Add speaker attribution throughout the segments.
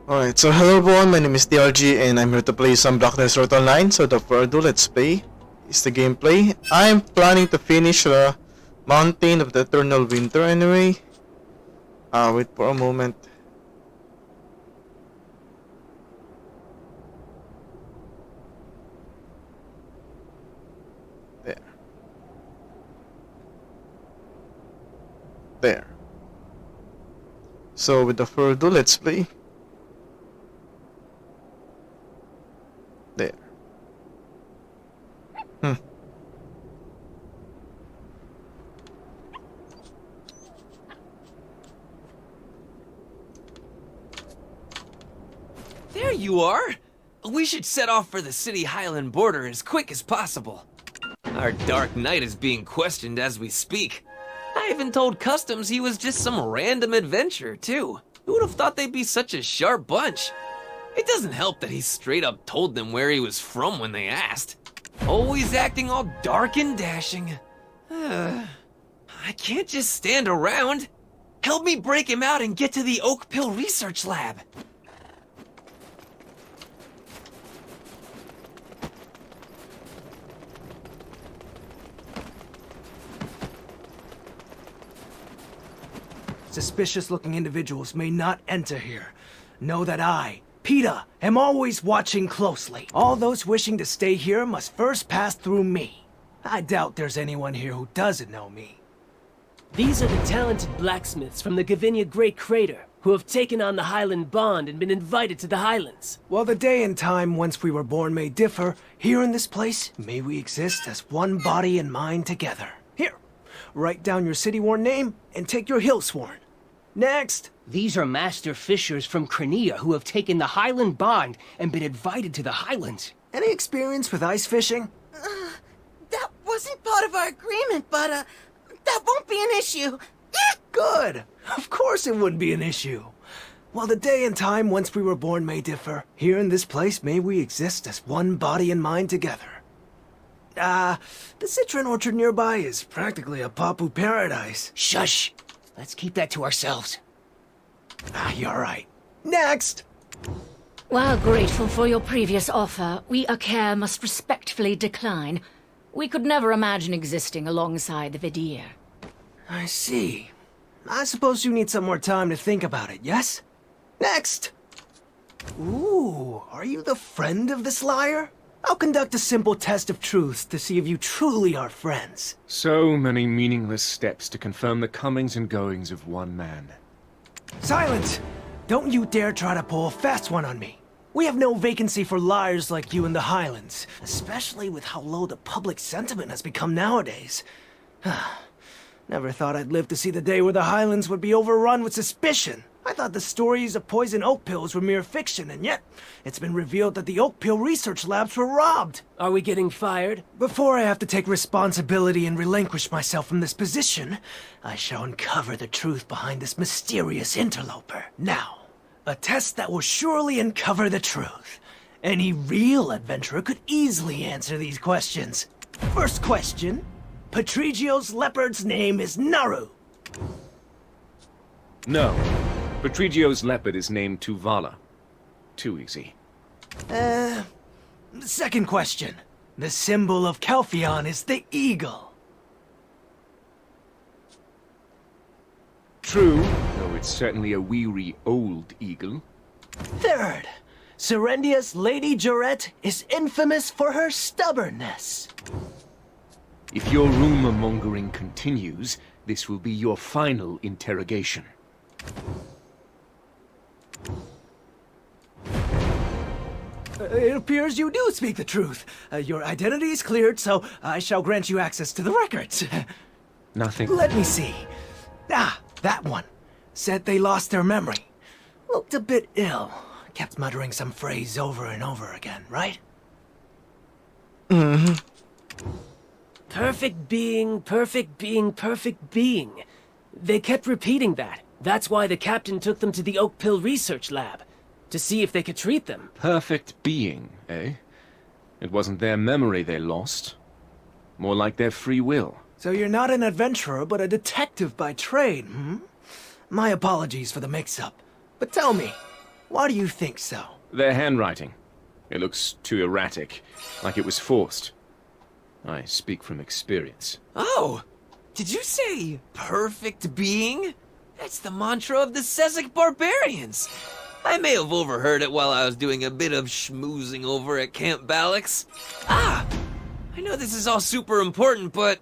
Speaker 1: Alright, so hello everyone, my name is DRG and I'm here to play some Darkness Road Online. So the further let's play is the gameplay. I'm planning to finish the Mountain of the Eternal Winter anyway. Wait for a moment. There. There. So with the further let's play. There.
Speaker 2: There you are! We should set off for the city Highland border as quick as possible. Our Dark Knight is being questioned as we speak. I even told Customs he was just some random adventurer, too. Who would have thought they'd be such a sharp bunch? It doesn't help that he straight up told them where he was from when they asked. Always acting all dark and dashing. I can't just stand around. Help me break him out and get to the Oak Pill Research Lab.
Speaker 3: Suspicious-looking individuals may not enter here. Know that I, PETA, am always watching closely. All those wishing to stay here must first pass through me. I doubt there's anyone here who doesn't know me.
Speaker 4: These are the talented blacksmiths from the Gavinia Great Crater, who have taken on the Highland Bond and been invited to the Highlands.
Speaker 3: While the day and time whence we were born may differ, here in this place, may we exist as one body and mind together. Here, write down your city-worn name and take your hill-sworn. Next!
Speaker 4: These are master fishers from Cranea who have taken the Highland Bond and been invited to the Highlands.
Speaker 3: Any experience with ice fishing?
Speaker 5: That wasn't part of our agreement, but, that won't be an issue.
Speaker 3: Good! Of course it wouldn't be an issue. While the day and time whence we were born may differ, here in this place may we exist as one body and mind together. The citron orchard nearby is practically a Papu paradise.
Speaker 4: Shush! Let's keep that to ourselves.
Speaker 3: You're right. Next!
Speaker 6: While grateful for your previous offer, we Aker must respectfully decline. We could never imagine existing alongside the Vidir.
Speaker 3: I see. I suppose you need some more time to think about it, yes? Next! Ooh, are you the friend of this liar? I'll conduct a simple test of truth to see if you truly are friends.
Speaker 7: So many meaningless steps to confirm the comings and goings of one man.
Speaker 3: Silence! Don't you dare try to pull a fast one on me. We have no vacancy for liars like you in the Highlands, especially with how low the public sentiment has become nowadays. Never thought I'd live to see the day where the Highlands would be overrun with suspicion. I thought the stories of poison oak pills were mere fiction, and yet it's been revealed that the oak pill research labs were robbed.
Speaker 4: Are we getting fired?
Speaker 3: Before I have to take responsibility and relinquish myself from this position, I shall uncover the truth behind this mysterious interloper. Now, a test that will surely uncover the truth. Any real adventurer could easily answer these questions. First question, Patrigio's leopard's name is Naru.
Speaker 7: No. Patrigio's leopard is named Tuvala. Too easy.
Speaker 3: Second question, the symbol of Calpheon is the eagle.
Speaker 7: True, though it's certainly a weary old eagle.
Speaker 3: Third, Serendia's Lady Jarette is infamous for her stubbornness.
Speaker 7: If your rumor-mongering continues, this will be your final interrogation.
Speaker 3: It appears you do speak the truth. Your identity is cleared, so I shall grant you access to the records.
Speaker 7: Nothing.
Speaker 3: Let me see. That one. Said they lost their memory. Looked a bit ill. Kept muttering some phrase over and over again, right?
Speaker 1: Mm-hmm.
Speaker 4: Perfect being, perfect being, perfect being. They kept repeating that. That's why the captain took them to the Oak Pill Research Lab, to see if they could treat them.
Speaker 7: Perfect being, eh? It wasn't their memory they lost. More like their free will.
Speaker 3: So you're not an adventurer, but a detective by trade, hmm? My apologies for the mix-up. But tell me, Why do you think so?
Speaker 7: Their handwriting. It looks too erratic, like it was forced. I speak from experience.
Speaker 2: Oh! Did you say perfect being? That's the mantra of the Sezek barbarians. I may have overheard it while I was doing a bit of schmoozing over at Camp Balix. Ah! I know this is all super important, but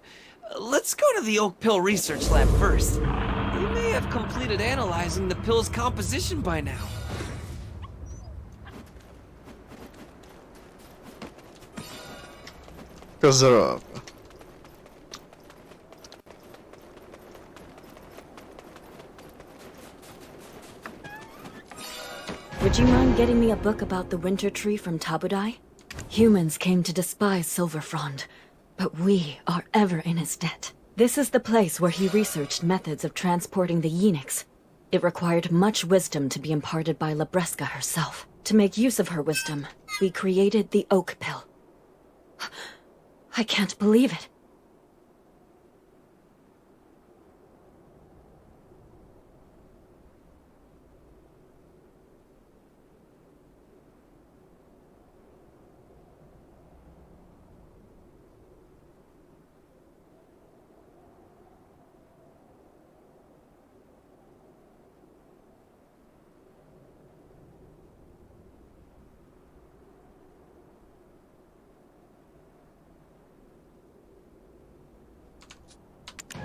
Speaker 2: let's go to the Oak Pill Research Lab first. They may have completed analyzing the pill's composition by now.
Speaker 1: Because they're up.
Speaker 8: Would you mind getting me a book about the winter tree from Tabudai? Humans came to despise Silverfrond, but we are ever in his debt. This is the place where he researched methods of transporting the Yenix. It required much wisdom to be imparted by Labreska herself. To make use of her wisdom, we created the Oak Pill. I can't believe it.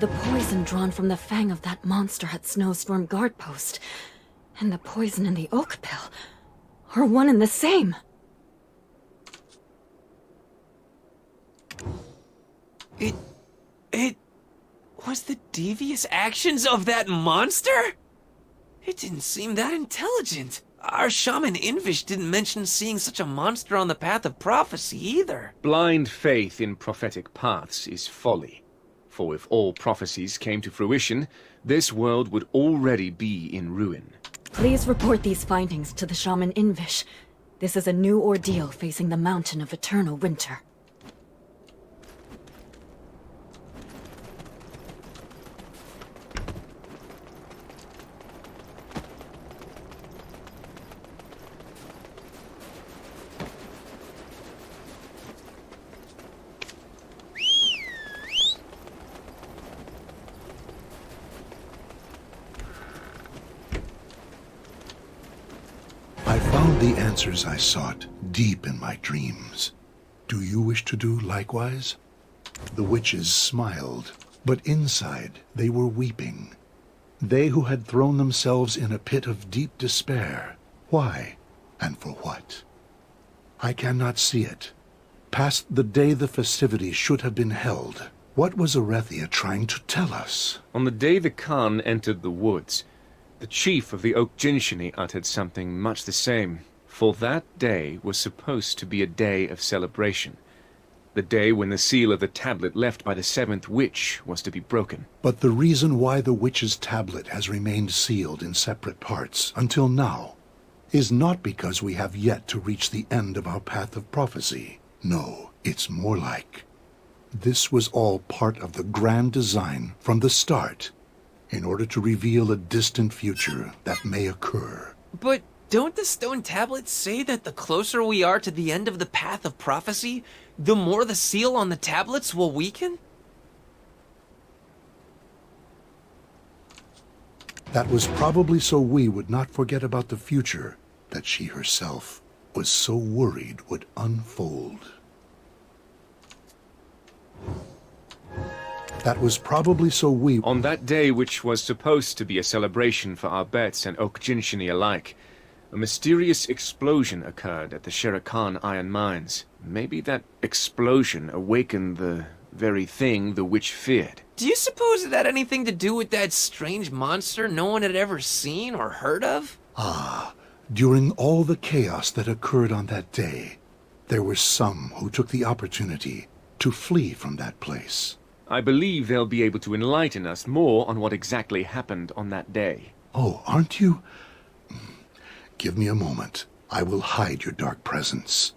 Speaker 8: The poison drawn from the fang of that monster at Snowstorm Guard Post, and the poison in the Oak Pill, are one and the same.
Speaker 2: It was the devious actions of that monster? It didn't seem that intelligent. Our shaman Invish didn't mention seeing such a monster on the path of prophecy either.
Speaker 7: Blind faith in prophetic paths is folly. For if all prophecies came to fruition, this world would already be in ruin.
Speaker 8: Please report these findings to the shaman Invish. This is a new ordeal facing the Mountain of Eternal Winter.
Speaker 9: I found the answers I sought deep in my dreams. Do you wish to do likewise? The witches smiled, but inside they were weeping. They who had thrown themselves in a pit of deep despair. Why, and for what? I cannot see it. Past the day the festivities should have been held, what was Arethia trying to tell us?
Speaker 7: On the day the Khan entered the woods, the chief of the Oak Jinshini uttered something much the same, for that day was supposed to be a day of celebration. The day when the seal of the tablet left by the seventh witch was to be broken.
Speaker 9: But the reason why the witch's tablet has remained sealed in separate parts until now is not because we have yet to reach the end of our path of prophecy. No, it's more like this was all part of the grand design from the start, in order to reveal a distant future that may occur.
Speaker 2: But don't the stone tablets say that the closer we are to the end of the path of prophecy, the more the seal on the tablets will weaken?
Speaker 9: That was probably so we would not forget about the future that she herself was so worried would unfold. That was probably so we...
Speaker 7: On that day, which was supposed to be a celebration for our Bets and Oak Jinshini alike, a mysterious explosion occurred at the Shere Khan iron mines. Maybe that explosion awakened the very thing the witch feared.
Speaker 2: Do you suppose it had anything to do with that strange monster no one had ever seen or heard of?
Speaker 9: During all the chaos that occurred on that day, there were some who took the opportunity to flee from that place.
Speaker 7: I believe they'll be able to enlighten us more on what exactly happened on that day.
Speaker 9: Oh, aren't you? Give me a moment. I will hide your dark presence.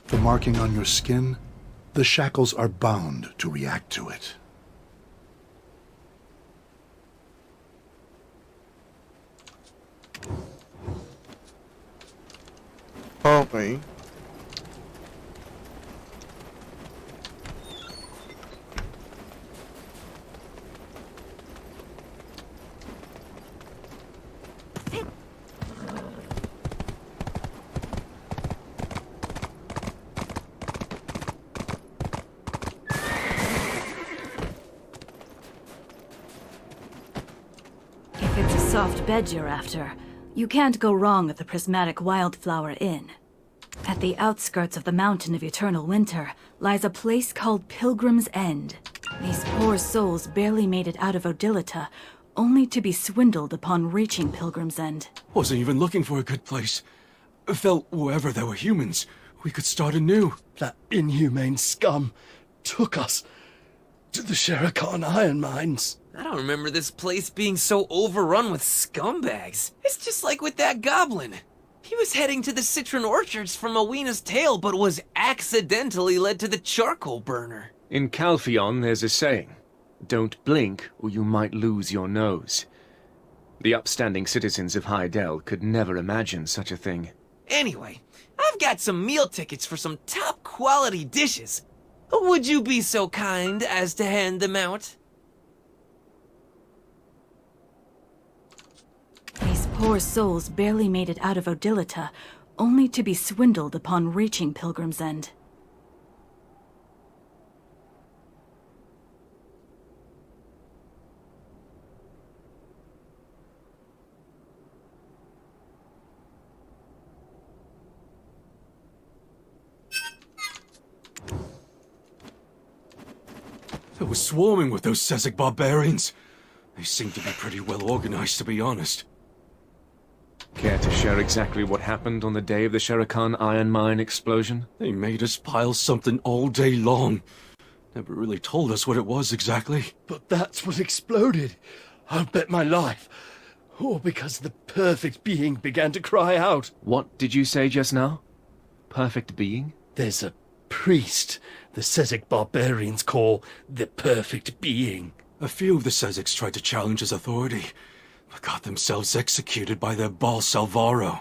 Speaker 9: The marking on your skin? The shackles are bound to react to it.
Speaker 1: Okay.
Speaker 8: If it's a soft bed you're after, you can't go wrong at the Prismatic Wildflower Inn. At the outskirts of the Mountain of Eternal Winter lies a place called Pilgrim's End. These poor souls barely made it out of Odilita, only to be swindled upon reaching Pilgrim's End.
Speaker 10: Wasn't even looking for a good place. Felt wherever there were humans, we could start anew.
Speaker 11: That inhumane scum took us to the Sherakan iron mines.
Speaker 2: I don't remember this place being so overrun with scumbags. It's just like with that goblin. He was heading to the citron orchards from Awena's Tale, but was accidentally led to the charcoal burner.
Speaker 7: In Calpheon, there's a saying, don't blink or you might lose your nose. The upstanding citizens of Hydael could never imagine such a thing.
Speaker 2: Anyway, I've got some meal tickets for some top-quality dishes. Would you be so kind as to hand them out?
Speaker 8: These poor souls barely made it out of Odilita, only to be swindled upon reaching Pilgrim's End.
Speaker 10: It was swarming with those Sezek barbarians. They seemed to be pretty well organized, to be honest.
Speaker 7: Care to share exactly what happened on the day of the Sherakan iron mine explosion?
Speaker 10: They made us pile something all day long. Never really told us what it was exactly.
Speaker 11: But that's what exploded. I'll bet my life. All because the perfect being began to cry out.
Speaker 7: What did you say just now? Perfect being?
Speaker 11: There's a priest the Sezek barbarians call the perfect being.
Speaker 10: A few of the Sezeks tried to challenge his authority, but got themselves executed by their Baal Salvaro.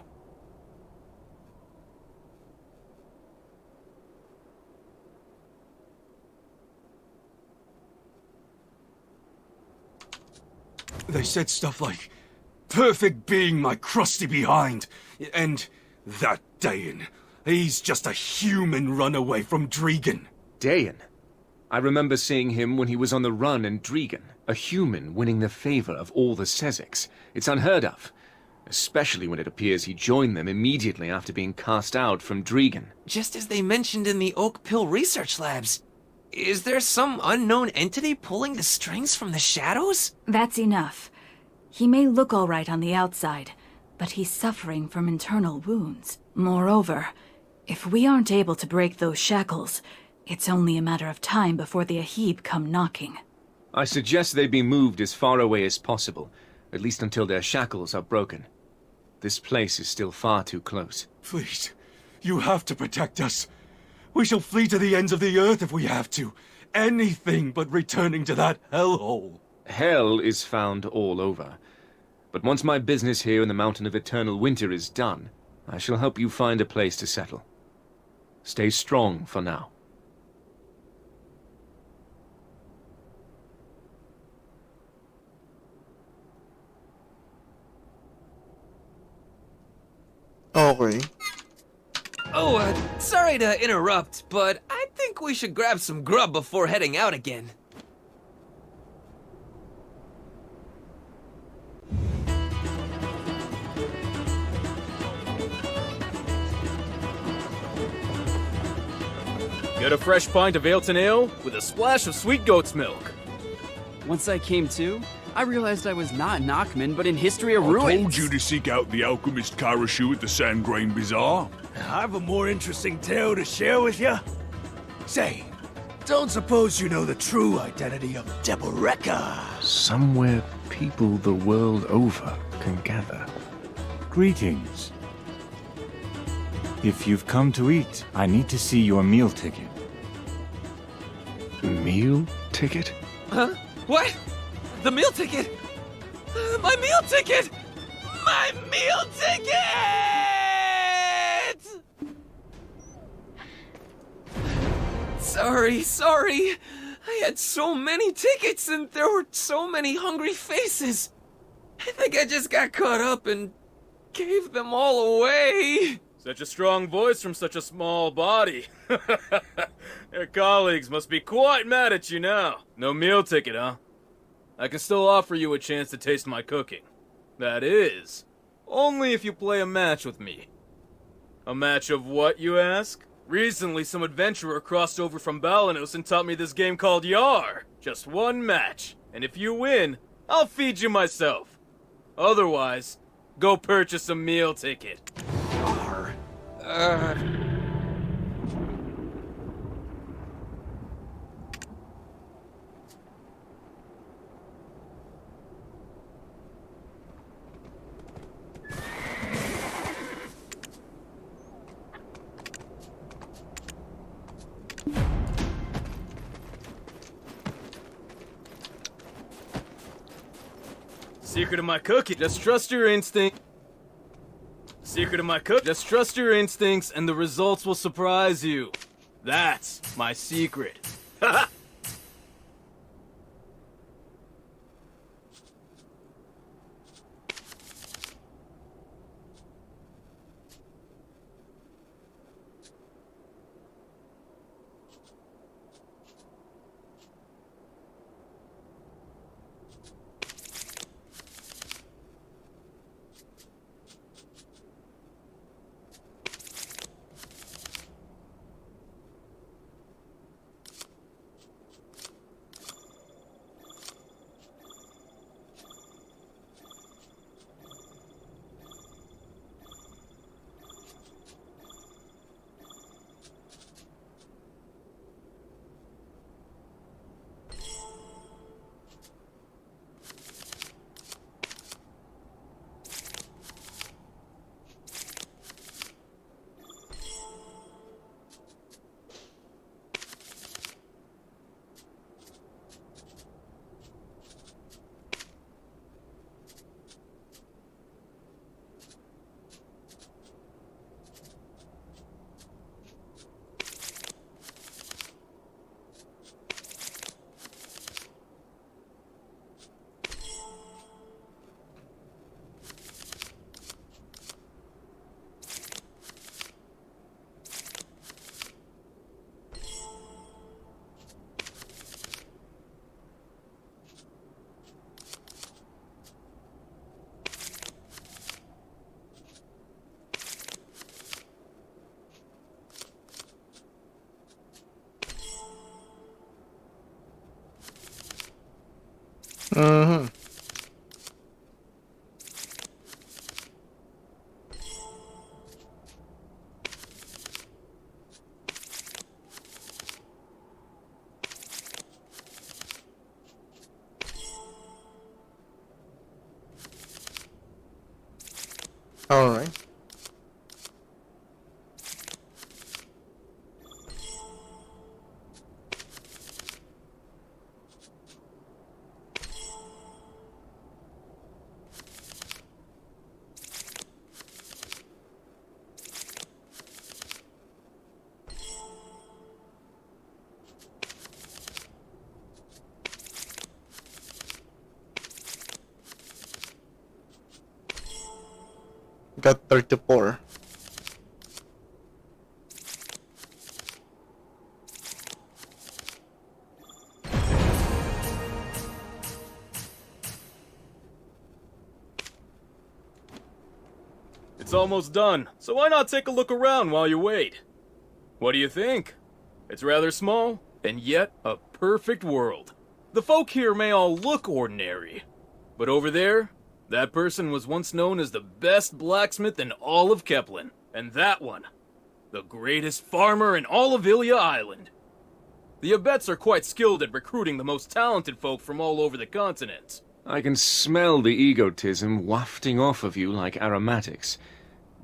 Speaker 10: They said stuff like, perfect being my crusty behind, and that Dayan, he's just a human runaway from Dregan.
Speaker 7: Dayan? I remember seeing him when he was on the run in Dregan, a human winning the favor of all the Sezeks. It's unheard of, especially when it appears he joined them immediately after being cast out from Dregan.
Speaker 2: Just as they mentioned in the Oak Pill research labs. Is there some unknown entity pulling the strings from the shadows?
Speaker 8: That's enough. He may look all right on the outside, but he's suffering from internal wounds. Moreover, if we aren't able to break those shackles, it's only a matter of time before the Ahib come knocking.
Speaker 7: I suggest they be moved as far away as possible, at least until their shackles are broken. This place is still far too close.
Speaker 10: Please, you have to protect us. We shall flee to the ends of the earth if we have to. Anything but returning to that hellhole.
Speaker 7: Hell is found all over. But once my business here in the Mountain of Eternal Winter is done, I shall help you find a place to settle. Stay strong for now.
Speaker 1: Okay.
Speaker 2: Oh, sorry to interrupt, but I think we should grab some grub before heading out again.
Speaker 12: Get a fresh pint of Ailton Ale with a splash of sweet goat's milk.
Speaker 13: Once I came to, I realized I was not in Achman, but in History of Ruins.
Speaker 14: I told you to seek out the alchemist Karashu at the Sandgrain Bazaar.
Speaker 15: I have a more interesting tale to share with you. Say, don't suppose you know the true identity of Deboreka?
Speaker 16: Somewhere people the world over can gather.
Speaker 17: Greetings. If you've come to eat, I need to see your meal ticket.
Speaker 16: meal ticket?
Speaker 2: Huh? What? The meal ticket? My meal ticket! My meal ticket! Sorry. I had so many tickets and there were so many hungry faces. I think I just got caught up and gave them all away.
Speaker 12: Such a strong voice from such a small body. Your colleagues must be quite mad at you now. No meal ticket, huh? I can still offer you a chance to taste my cooking. That is, only if you play a match with me. A match of what, you ask? Recently, some adventurer crossed over from Balanos and taught me this game called Yar. Just one match, and if you win, I'll feed you myself. Otherwise, go purchase a meal ticket.
Speaker 2: Yar.
Speaker 12: Secret of my cookie, just trust your instinct. Secret of my cook, just trust your instincts and the results will surprise you. That's my secret. Haha!
Speaker 1: Mm-hmm. All right. Got 34.
Speaker 12: It's almost done, so why not take a look around while you wait? What do you think? It's rather small, and yet a perfect world. The folk here may all look ordinary, but over there, that person was once known as the best blacksmith in all of Keplen. And that one, the greatest farmer in all of Ilya Island. The Abets are quite skilled at recruiting the most talented folk from all over the continent.
Speaker 7: I can smell the egotism wafting off of you like aromatics.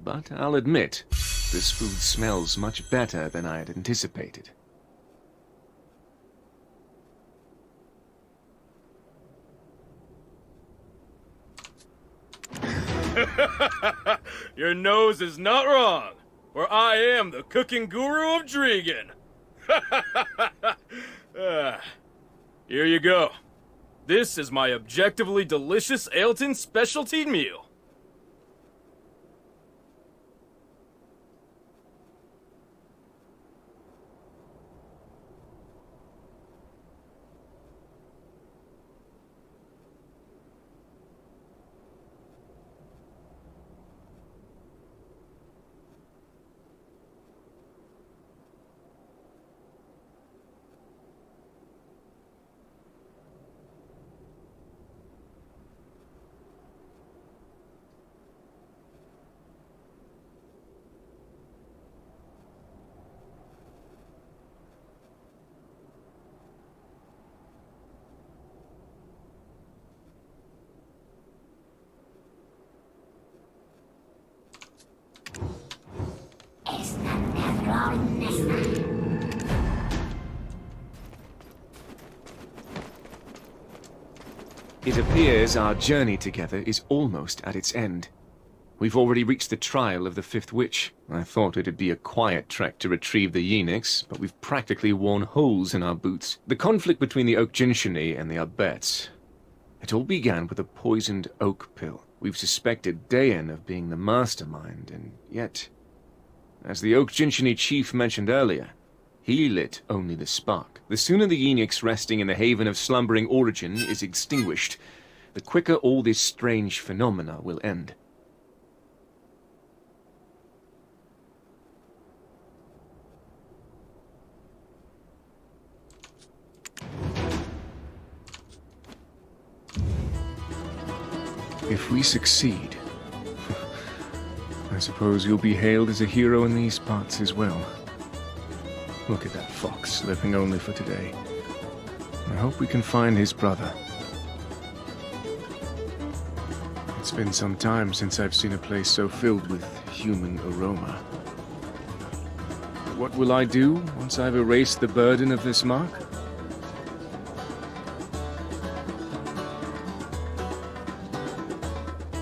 Speaker 7: But I'll admit, this food smells much better than I had anticipated.
Speaker 12: Your nose is not wrong, for I am the cooking guru of Dregan. Here you go. This is my objectively delicious Ailton specialty meal.
Speaker 7: It appears our journey together is almost at its end. We've already reached the trial of the Fifth Witch. I thought it'd be a quiet trek to retrieve the eunuchs, but we've practically worn holes in our boots. The conflict between the Oak Jinshini and the Abets. It all began with a poisoned oak pill. We've suspected Dayan of being the mastermind, and yet, as the Oak Jinshini chief mentioned earlier, he lit only the spark. The sooner the eunuchs resting in the haven of slumbering origin is extinguished, the quicker all this strange phenomena will end.
Speaker 16: If we succeed, I suppose you'll be hailed as a hero in these parts as well. Look at that fox, living only for today. I hope we can find his brother. It's been some time since I've seen a place so filled with human aroma. What will I do once I've erased the burden of this mark?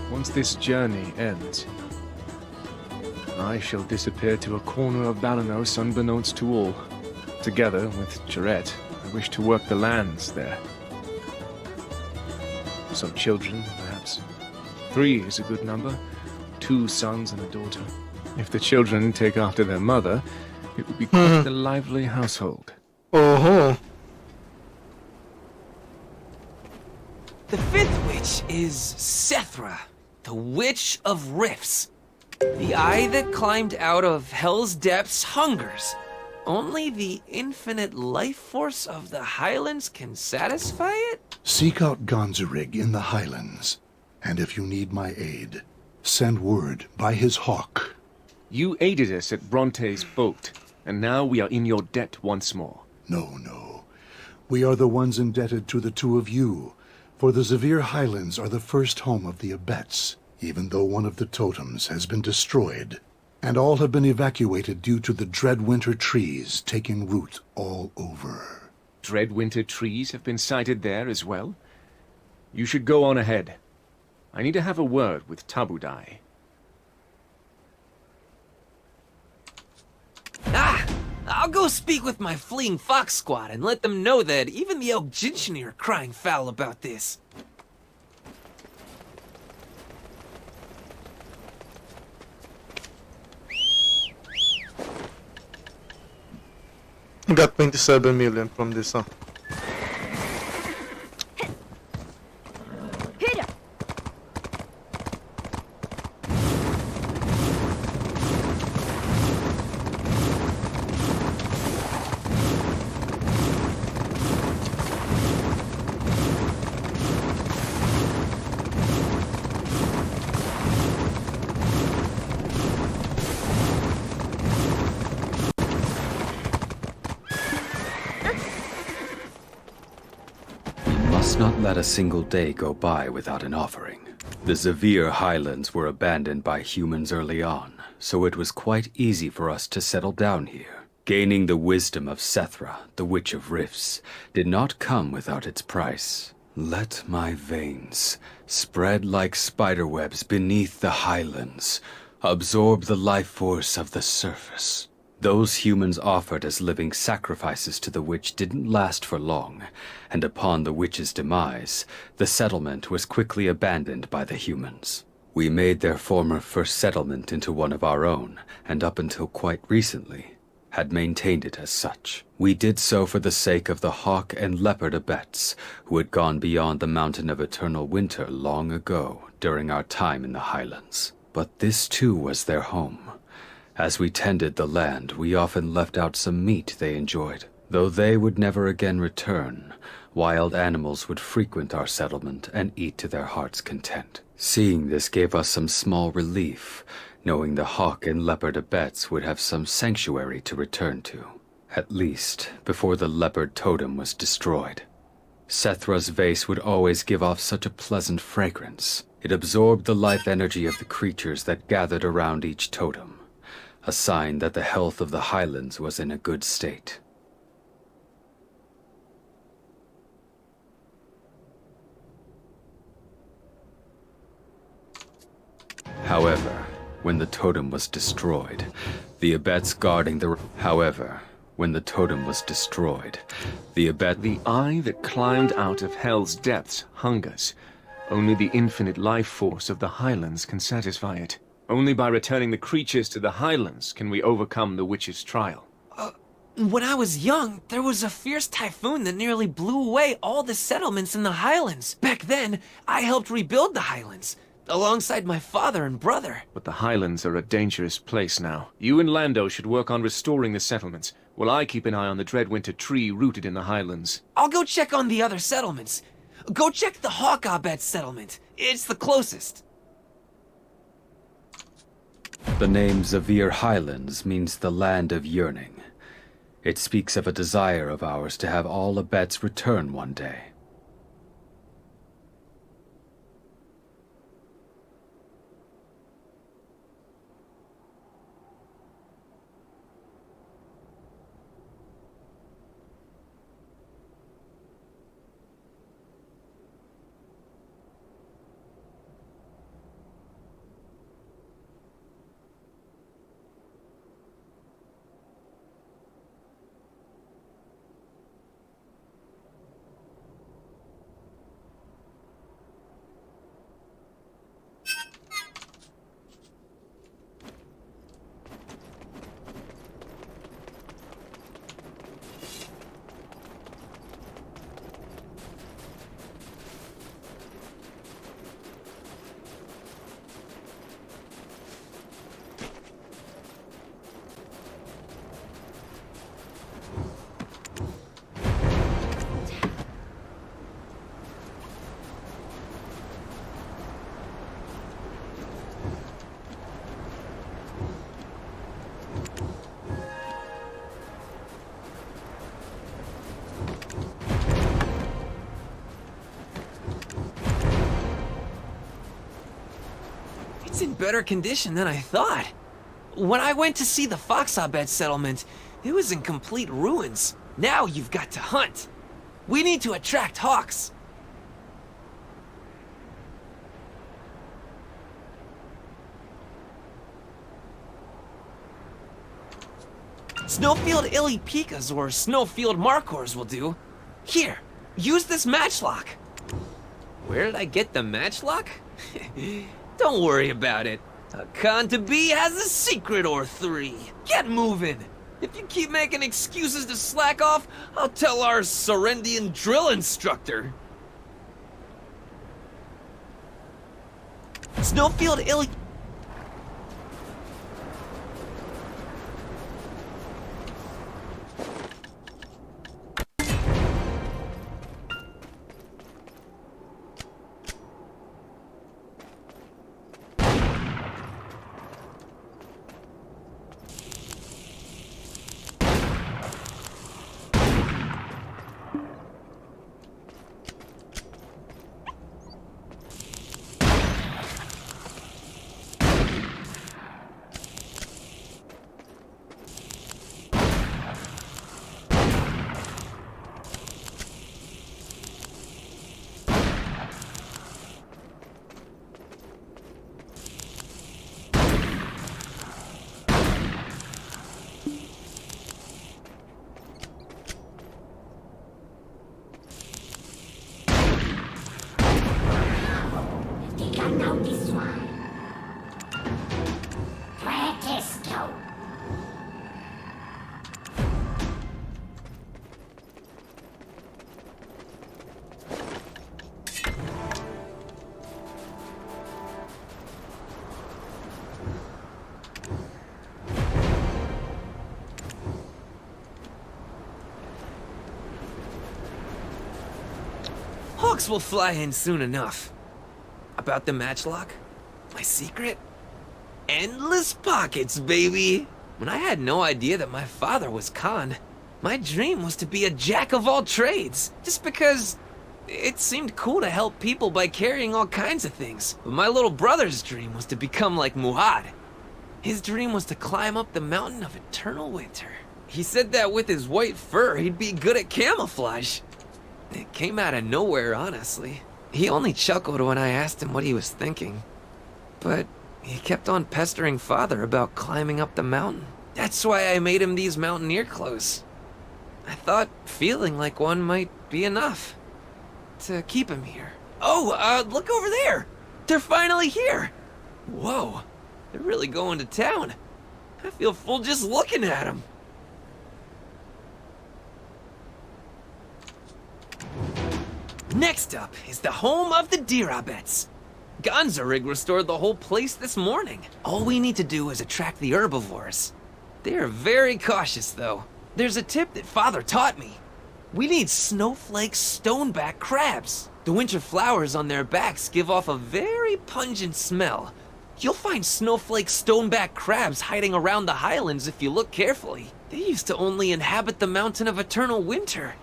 Speaker 16: Once this journey ends, I shall disappear to a corner of Balanos unbeknownst to all. Together with Jarette, I wish to work the lands there. Some children, perhaps. 3 is a good number. 2 sons and a daughter. If the children take after their mother, it would be quite a lively household.
Speaker 1: Oh.
Speaker 2: The Fifth Witch is Sethra, the Witch of Rifts. The eye that climbed out of hell's depths hungers. Only the infinite life force of the Highlands can satisfy it?
Speaker 9: Seek out Gonzarig in the Highlands, and if you need my aid, send word by his hawk.
Speaker 7: You aided us at Bronte's boat, and now we are in your debt once more.
Speaker 9: No. We are the ones indebted to the two of you, for the Zavir Highlands are the first home of the Abets, even though one of the totems has been destroyed, and all have been evacuated due to the Dreadwinter trees taking root all over.
Speaker 7: Dreadwinter trees have been sighted there as well? You should go on ahead. I need to have a word with Tabudai.
Speaker 2: I'll go speak with my fleeing fox squad and let them know that even the Oak Jinshini are crying foul about this.
Speaker 1: I got 27 million from this, huh?
Speaker 18: Not let a single day go by without an offering. The Zavir Highlands were abandoned by humans early on, so it was quite easy for us to settle down here. Gaining the wisdom of Sethra, the Witch of Rifts, did not come without its price. Let my veins spread like spiderwebs beneath the highlands, absorb the life force of the surface. Those humans offered as living sacrifices to the witch didn't last for long, and upon the witch's demise, the settlement was quickly abandoned by the humans. We made their former first settlement into one of our own, and up until quite recently, had maintained it as such. We did so for the sake of the hawk and leopard abets, who had gone beyond the mountain of eternal winter long ago during our time in the highlands. But this too was their home. As we tended the land, we often left out some meat they enjoyed. Though they would never again return, wild animals would frequent our settlement and eat to their heart's content. Seeing this gave us some small relief, knowing the hawk and leopard abets would have some sanctuary to return to. At least, before the leopard totem was destroyed. Sethra's vase would always give off such a pleasant fragrance. It absorbed the life energy of the creatures that gathered around each totem, a sign that the health of the highlands was in a good state. However, when the totem was destroyed, the abets guarding the...
Speaker 7: The eye that climbed out of hell's depths hungers. Only the infinite life force of the highlands can satisfy it. Only by returning the creatures to the highlands can we overcome the witch's trial.
Speaker 2: When I was young, there was a fierce typhoon that nearly blew away all the settlements in the highlands. Back then, I helped rebuild the highlands, alongside my father and brother.
Speaker 7: But the highlands are a dangerous place now. You and Lando should work on restoring the settlements, while I keep an eye on the Dreadwinter tree rooted in the highlands.
Speaker 2: I'll go check on the other settlements. Go check the Hawkabet settlement. It's the closest.
Speaker 18: The name Zavir Highlands means the land of yearning. It speaks of a desire of ours to have all abets return one day.
Speaker 2: It's in better condition than I thought. When I went to see the Foxabed settlement, it was in complete ruins. Now you've got to hunt. We need to attract hawks. Snowfield Illipikas or Snowfield Markors will do. Here, use this matchlock. Where did I get the matchlock? Don't worry about it. A con-to-be has a secret or three. Get moving. If you keep making excuses to slack off, I'll tell our Sorendian drill instructor. Snowfield Illy... books will fly in soon enough. About the matchlock? My secret? Endless pockets, baby! When I had no idea that my father was Khan, my dream was to be a jack of all trades. Just because it seemed cool to help people by carrying all kinds of things. But my little brother's dream was to become like Muhad. His dream was to climb up the mountain of eternal winter. He said that with his white fur, he'd be good at camouflage. It came out of nowhere, honestly. He only chuckled when I asked him what he was thinking. But he kept on pestering Father about climbing up the mountain. That's why I made him these mountaineer clothes. I thought feeling like one might be enough to keep him here. Oh, look over there! They're finally here! Whoa, they're really going to town. I feel full just looking at them. Next up is the home of the Dirabets. Gonzarig restored the whole place this morning. All we need to do is attract the herbivores. They are very cautious, though. There's a tip that Father taught me. We need snowflake stoneback crabs. The winter flowers on their backs give off a very pungent smell. You'll find snowflake stoneback crabs hiding around the highlands if you look carefully. They used to only inhabit the mountain of eternal winter.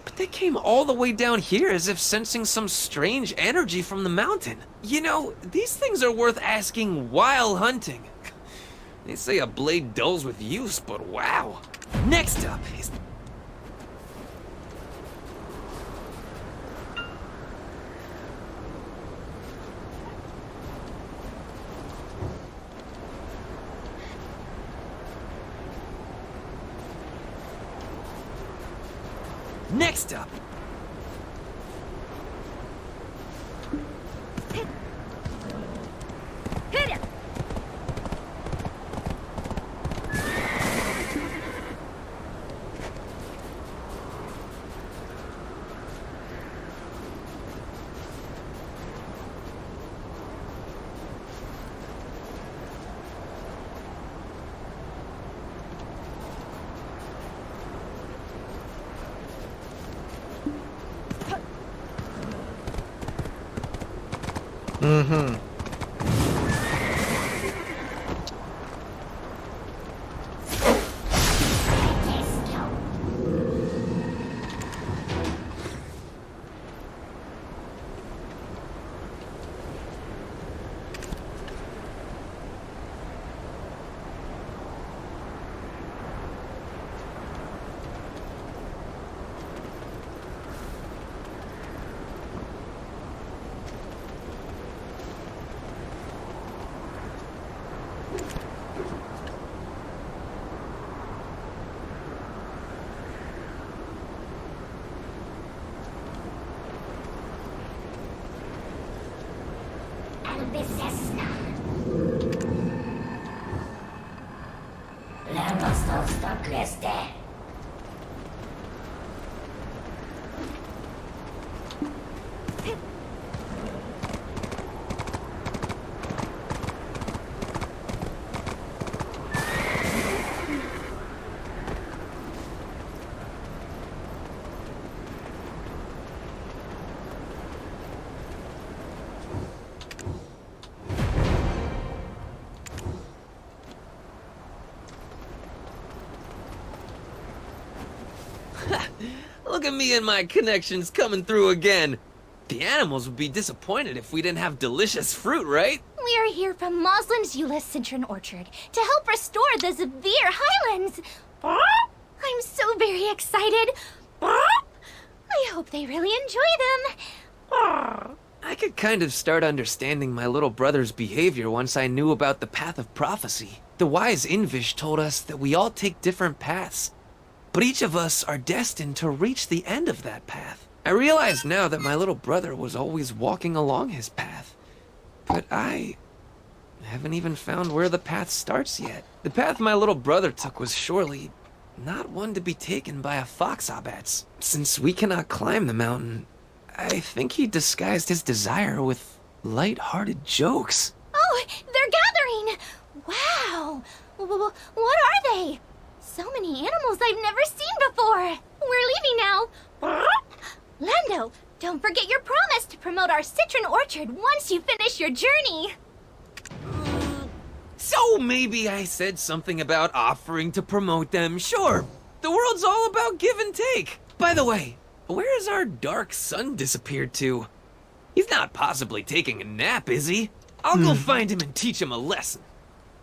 Speaker 2: But they came all the way down here as if sensing some strange energy from the mountain. You know, these things are worth asking while hunting. They say a blade dulls with use, but wow. Next up is... Next up...
Speaker 19: Hit him!
Speaker 1: Mm-hmm.
Speaker 2: Look at me and my connections coming through again. The animals would be disappointed if we didn't have delicious fruit, right?
Speaker 19: We are here from Moslim's Eula Citron Orchard to help restore the Zavir Highlands. I'm so very excited. I hope they really enjoy them.
Speaker 2: I could kind of start understanding my little brother's behavior once I knew about the Path of Prophecy. The wise Invish told us that we all take different paths, but each of us are destined to reach the end of that path. I realize now that my little brother was always walking along his path, but I haven't even found where the path starts yet. The path my little brother took was surely not one to be taken by a Foxabats. Since we cannot climb the mountain, I think he disguised his desire with light-hearted jokes.
Speaker 19: Oh, they're gathering! Wow! What are they? So many animals I've never seen before. We're leaving now. Lando, Don't forget your promise to promote our citron orchard once you finish your journey.
Speaker 2: So maybe I said something about offering to promote them. Sure, the world's all about give and take. By the way, where has our dark son disappeared to? He's not possibly taking a nap, is he? I'll go find him and teach him a lesson.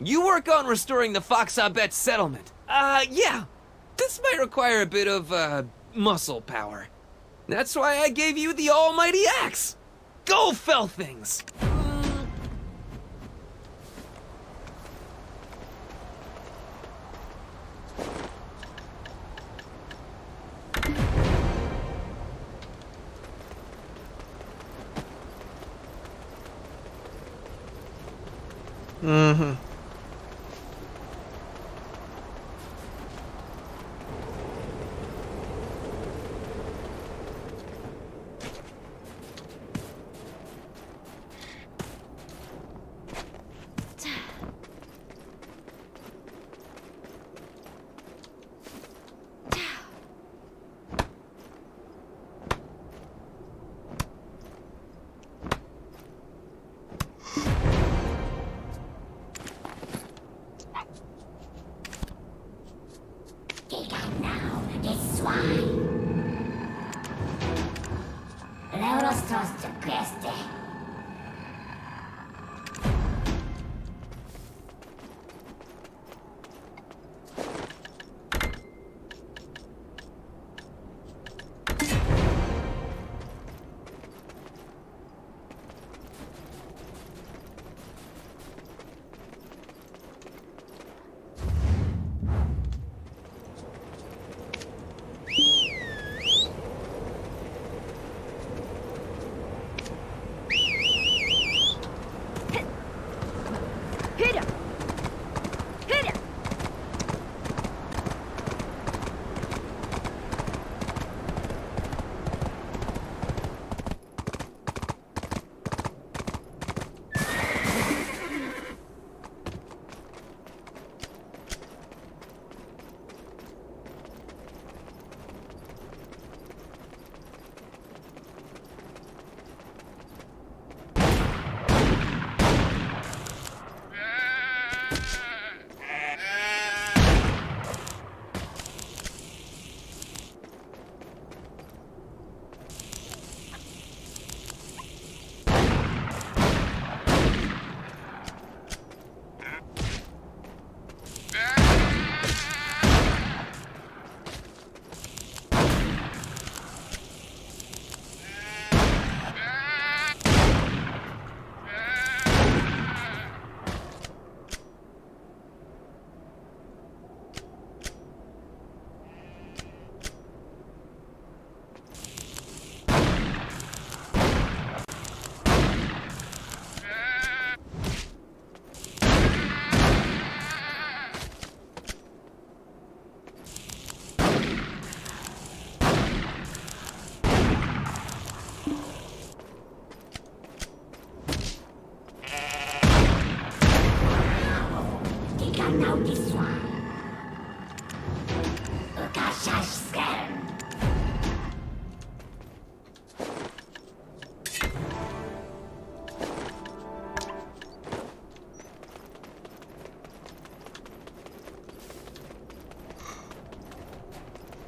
Speaker 2: You work on restoring the Foxabet settlement. Yeah. This might require a bit of, muscle power. That's why I gave you the almighty axe. Go fell things!
Speaker 1: Mm-hmm.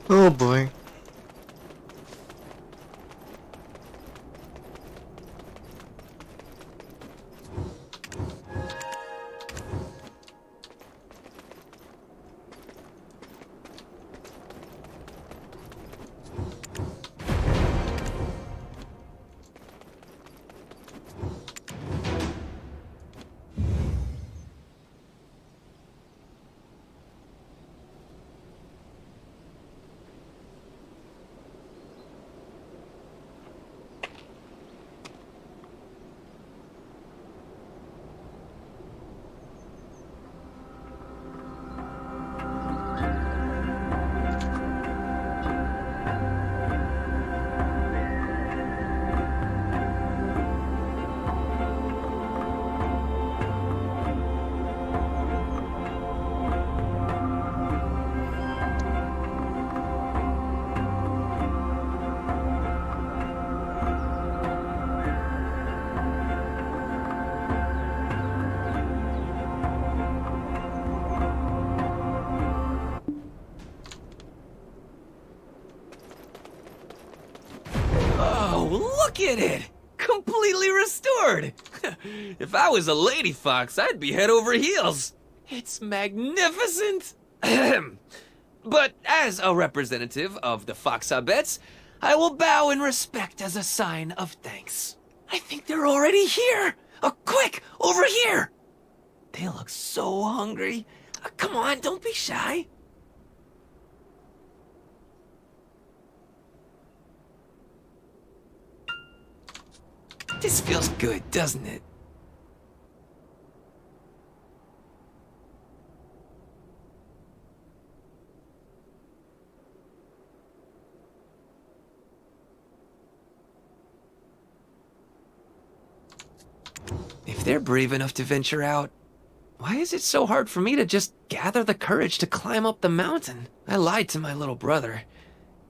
Speaker 1: Oh boy.
Speaker 2: Look at it! Completely restored! If I was a lady fox, I'd be head over heels. It's magnificent! But as a representative of the Foxabettes, I will bow in respect as a sign of thanks. I think they're already here! Quick! Over here! They look so hungry. Come on, don't be shy. This feels good, doesn't it? If they're brave enough to venture out, why is it so hard for me to just gather the courage to climb up the mountain? I lied to my little brother.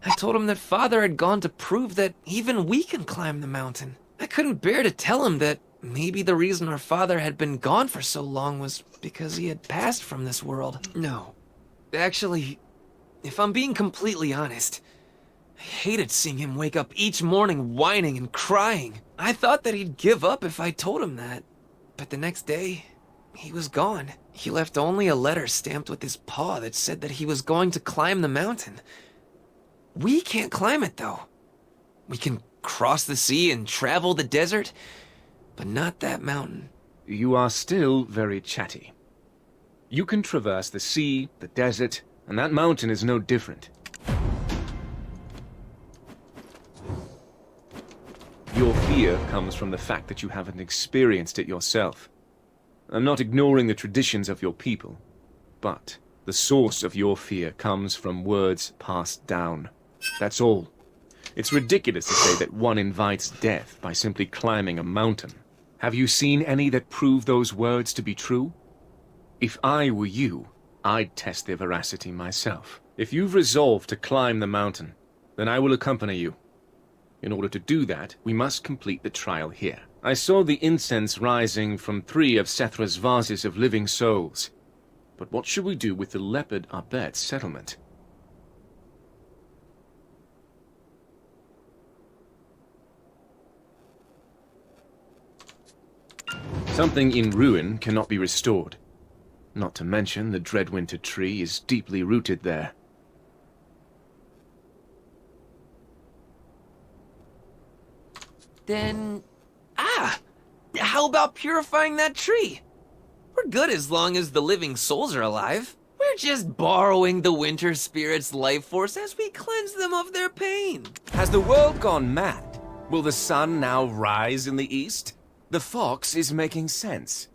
Speaker 2: I told him that Father had gone to prove that even we can climb the mountain. I couldn't bear to tell him that maybe the reason our father had been gone for so long was because he had passed from this world. No. Actually, if I'm being completely honest, I hated seeing him wake up each morning whining and crying. I thought that he'd give up if I told him that. But the next day, he was gone. He left only a letter stamped with his paw that said that he was going to climb the mountain. We can't climb it, though. We can cross the sea and travel the desert, but not that mountain.
Speaker 7: You are still very chatty. You can traverse the sea, the desert, and that mountain is no different. Your fear comes from the fact that you haven't experienced it yourself. I'm not ignoring the traditions of your people, but the source of your fear comes from words passed down. That's all. It's ridiculous to say that one invites death by simply climbing a mountain. Have you seen any that prove those words to be true? If I were you, I'd test their veracity myself. If you've resolved to climb the mountain, then I will accompany you. In order to do that, we must complete the trial here. I saw the incense rising from 3 of Sethra's vases of living souls. But what should we do with the leopard Abet's settlement? Something in ruin cannot be restored. Not to mention the Dreadwinter tree is deeply rooted there.
Speaker 2: Then... how about purifying that tree? We're good as long as the living souls are alive. We're just borrowing the winter spirit's life force as we cleanse them of their pain.
Speaker 20: Has the world gone mad? Will the sun now rise in the east? The fox is making sense.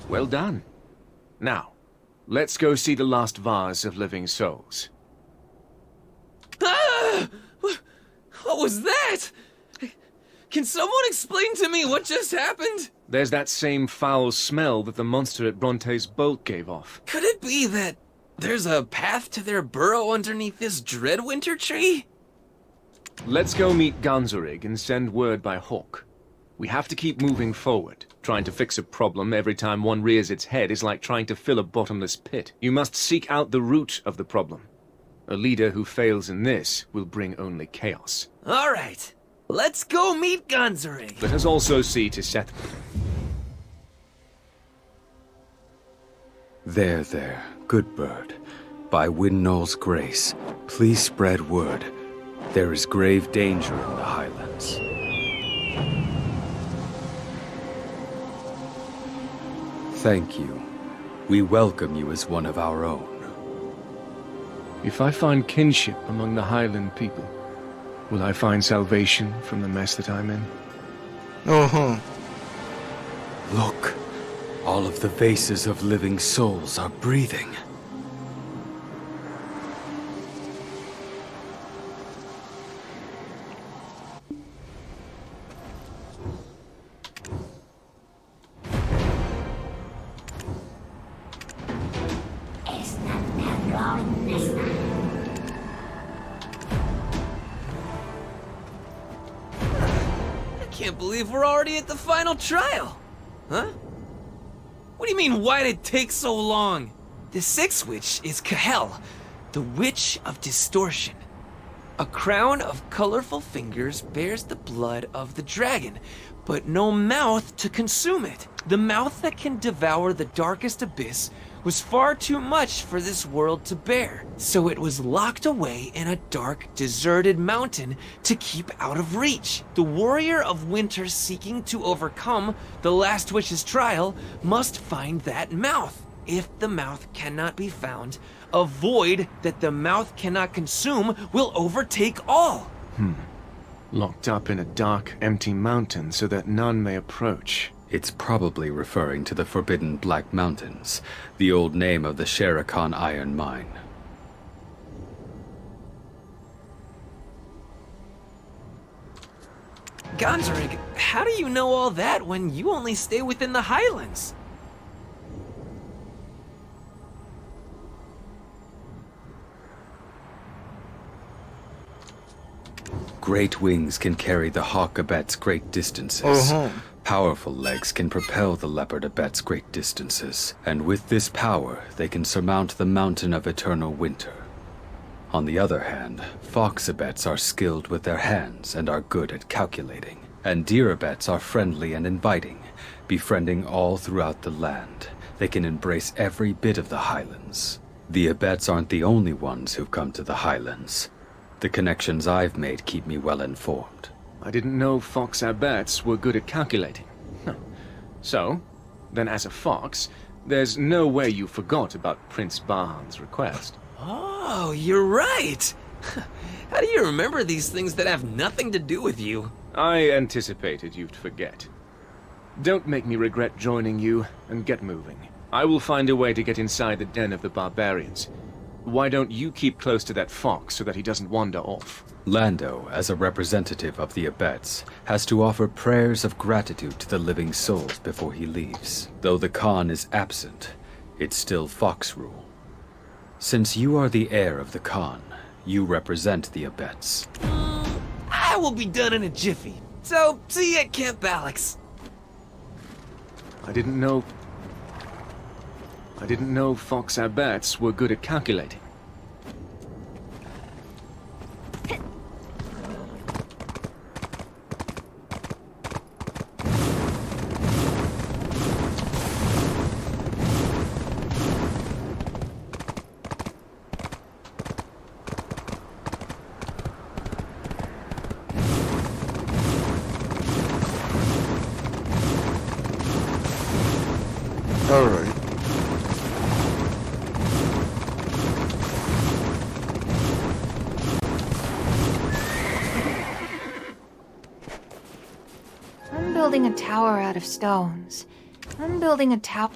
Speaker 7: Well done. Now, Let's go see the last vase of living souls.
Speaker 2: Ah! What was that? Can someone explain to me what just happened?
Speaker 7: There's that same foul smell that the monster at Bronte's bolt gave off.
Speaker 2: Could it be that there's a path to their burrow underneath this Dreadwinter tree?
Speaker 7: Let's go meet Ganzorig and send word by Hawk. We have to keep moving forward. Trying to fix a problem every time one rears its head is like trying to fill a bottomless pit. You must seek out the root of the problem. A leader who fails in this will bring only chaos.
Speaker 2: All right, let's go meet Ganzorig.
Speaker 7: Let us also see to Seth.
Speaker 18: There, good bird. By Windknow's grace, please spread word. There is grave danger in the Highlands. Thank you. We welcome you as one of our own.
Speaker 16: If I find kinship among the Highland people, will I find salvation from the mess that I'm in?
Speaker 18: Look, all of the vases of living souls are breathing.
Speaker 2: I can't believe we're already at the final trial. Huh? What do you mean, why'd it take so long? The sixth witch is Kahel, the Witch of Distortion. A crown of colorful fingers bears the blood of the dragon, but no mouth to consume it. The mouth that can devour the darkest abyss was far too much for this world to bear, so it was locked away in a dark, deserted mountain to keep out of reach. The warrior of winter seeking to overcome the last witch's trial must find that mouth. If the mouth cannot be found, a void that the mouth cannot consume will overtake all.
Speaker 16: Locked up in a dark, empty mountain so that none may approach.
Speaker 18: It's probably referring to the Forbidden Black Mountains, the old name of the Sherakan iron mine.
Speaker 2: Ganzorig, how do you know all that when you only stay within the Highlands?
Speaker 18: Great wings can carry the hawk abets great distances. Powerful legs can propel the leopard abets great distances. And with this power, they can surmount the mountain of eternal winter. On the other hand, fox abets are skilled with their hands and are good at calculating. And deer abets are friendly and inviting, befriending all throughout the land. They can embrace every bit of the Highlands. The abets aren't the only ones who've come to the Highlands. The connections I've made keep me well informed.
Speaker 7: I didn't know fox abats were good at calculating. So, then as a fox, there's no way you forgot about Prince Bahan's request.
Speaker 2: Oh, you're right! How do you remember these things that have nothing to do with you?
Speaker 7: I anticipated you'd forget. Don't make me regret joining you, and get moving. I will find a way to get inside the den of the barbarians. Why don't you keep close to that fox so that he doesn't wander off?
Speaker 18: Lando, as a representative of the abets, has to offer prayers of gratitude to the living souls before he leaves. Though the Khan is absent, it's still fox rule. Since you are the heir of the Khan, you represent the abets.
Speaker 2: I will be done in a jiffy. So, see you at Camp Alex.
Speaker 7: I didn't know fox abats were good at calculating.
Speaker 1: Alright.
Speaker 21: I'm building a tower out of stones. I'm building a tower.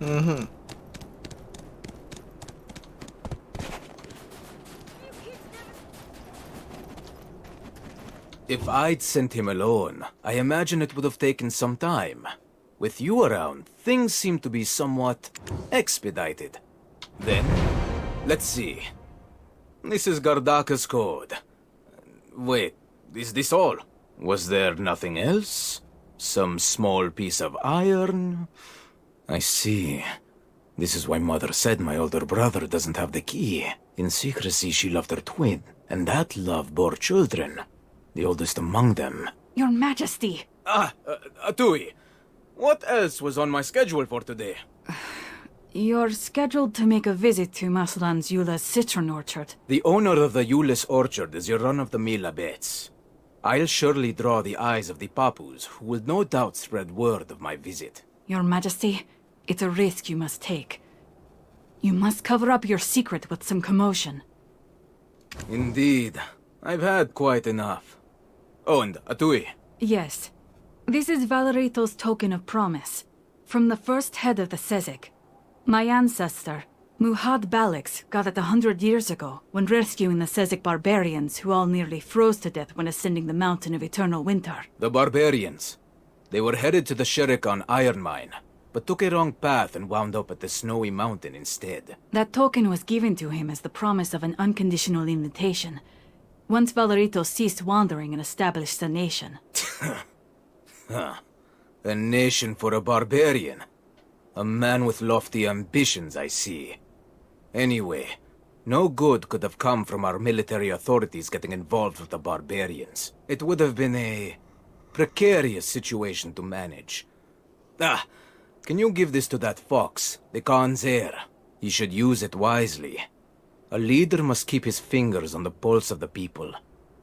Speaker 1: Mm-hmm.
Speaker 5: If I'd sent him alone, I imagine it would have taken some time. With you around, things seem to be somewhat expedited. Then, let's see. This is Gardaka's code. Wait, is this all? Was there nothing else? Some small piece of iron? I see. This is why Mother said my older brother doesn't have the key. In secrecy, she loved her twin, and that love bore children. The oldest among them.
Speaker 22: Your Majesty!
Speaker 5: Atui, what else was on my schedule for today?
Speaker 22: You're scheduled to make a visit to Maslan's Eula's citron orchard.
Speaker 5: The owner of the Euless orchard is your run-of-the-mill abbess. I'll surely draw the eyes of the Papus, who will no doubt spread word of my visit.
Speaker 22: Your Majesty, it's a risk you must take. You must cover up your secret with some commotion.
Speaker 5: Indeed. I've had quite enough. Oh, and Atui.
Speaker 22: Yes. This is Valerito's token of promise. From the first head of the Sezek. My ancestor, Muhad Balix, got it 100 years ago, when rescuing the Sezek barbarians who all nearly froze to death when ascending the Mountain of Eternal Winter.
Speaker 5: The barbarians. They were headed to the Sherikan iron mine, but took a wrong path and wound up at the Snowy Mountain instead.
Speaker 22: That token was given to him as the promise of an unconditional invitation. Once Valerito ceased wandering and established a nation.
Speaker 5: Huh. A nation for a barbarian. A man with lofty ambitions, I see. Anyway, no good could have come from our military authorities getting involved with the barbarians. It would have been a precarious situation to manage. Can you give this to that fox, the Khan's heir? He should use it wisely. A leader must keep his fingers on the pulse of the people,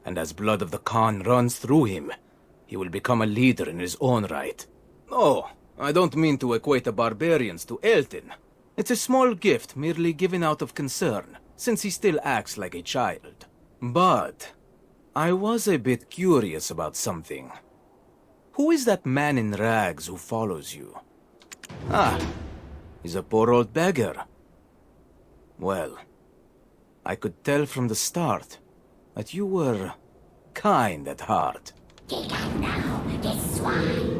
Speaker 5: and as blood of the Khan runs through him, he will become a leader in his own right. Oh, I don't mean to equate the barbarians to Elton. It's a small gift merely given out of concern, since he still acts like a child. But I was a bit curious about something. Who is that man in rags who follows you? He's a poor old beggar. Well, I could tell from the start that you were kind at heart.
Speaker 23: Get out now, this swine!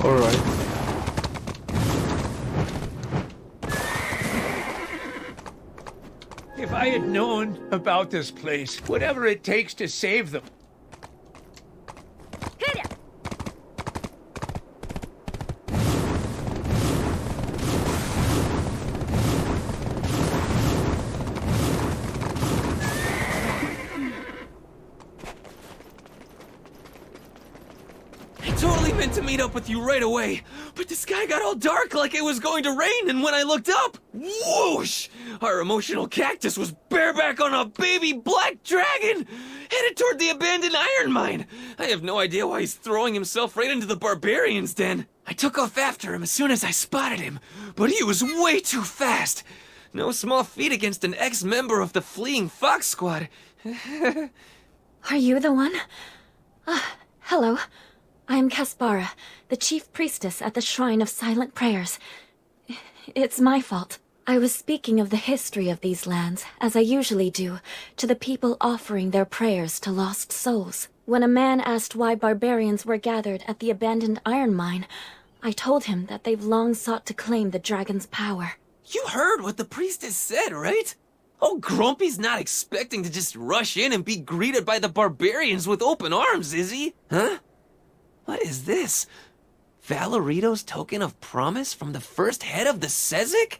Speaker 1: Alright.
Speaker 24: If I had known about this place, whatever it takes to save them.
Speaker 2: To meet up with you right away, but the sky got all dark like it was going to rain, and when I looked up, whoosh! Our emotional cactus was bareback on a baby black dragon, headed toward the abandoned iron mine. I have no idea why he's throwing himself right into the barbarian's den. I took off after him as soon as I spotted him, but he was way too fast. No small feat against an ex-member of the fleeing Fox Squad.
Speaker 8: Are you the one? Hello. I am Kaspara, the chief priestess at the Shrine of Silent Prayers. It's my fault. I was speaking of the history of these lands, as I usually do, to the people offering their prayers to lost souls. When a man asked why barbarians were gathered at the abandoned iron mine, I told him that they've long sought to claim the dragon's power.
Speaker 2: You heard what the priestess said, right? Oh, Grumpy's not expecting to just rush in and be greeted by the barbarians with open arms, is he? Huh? What is this? Valerito's token of promise from the first head of the Sezek?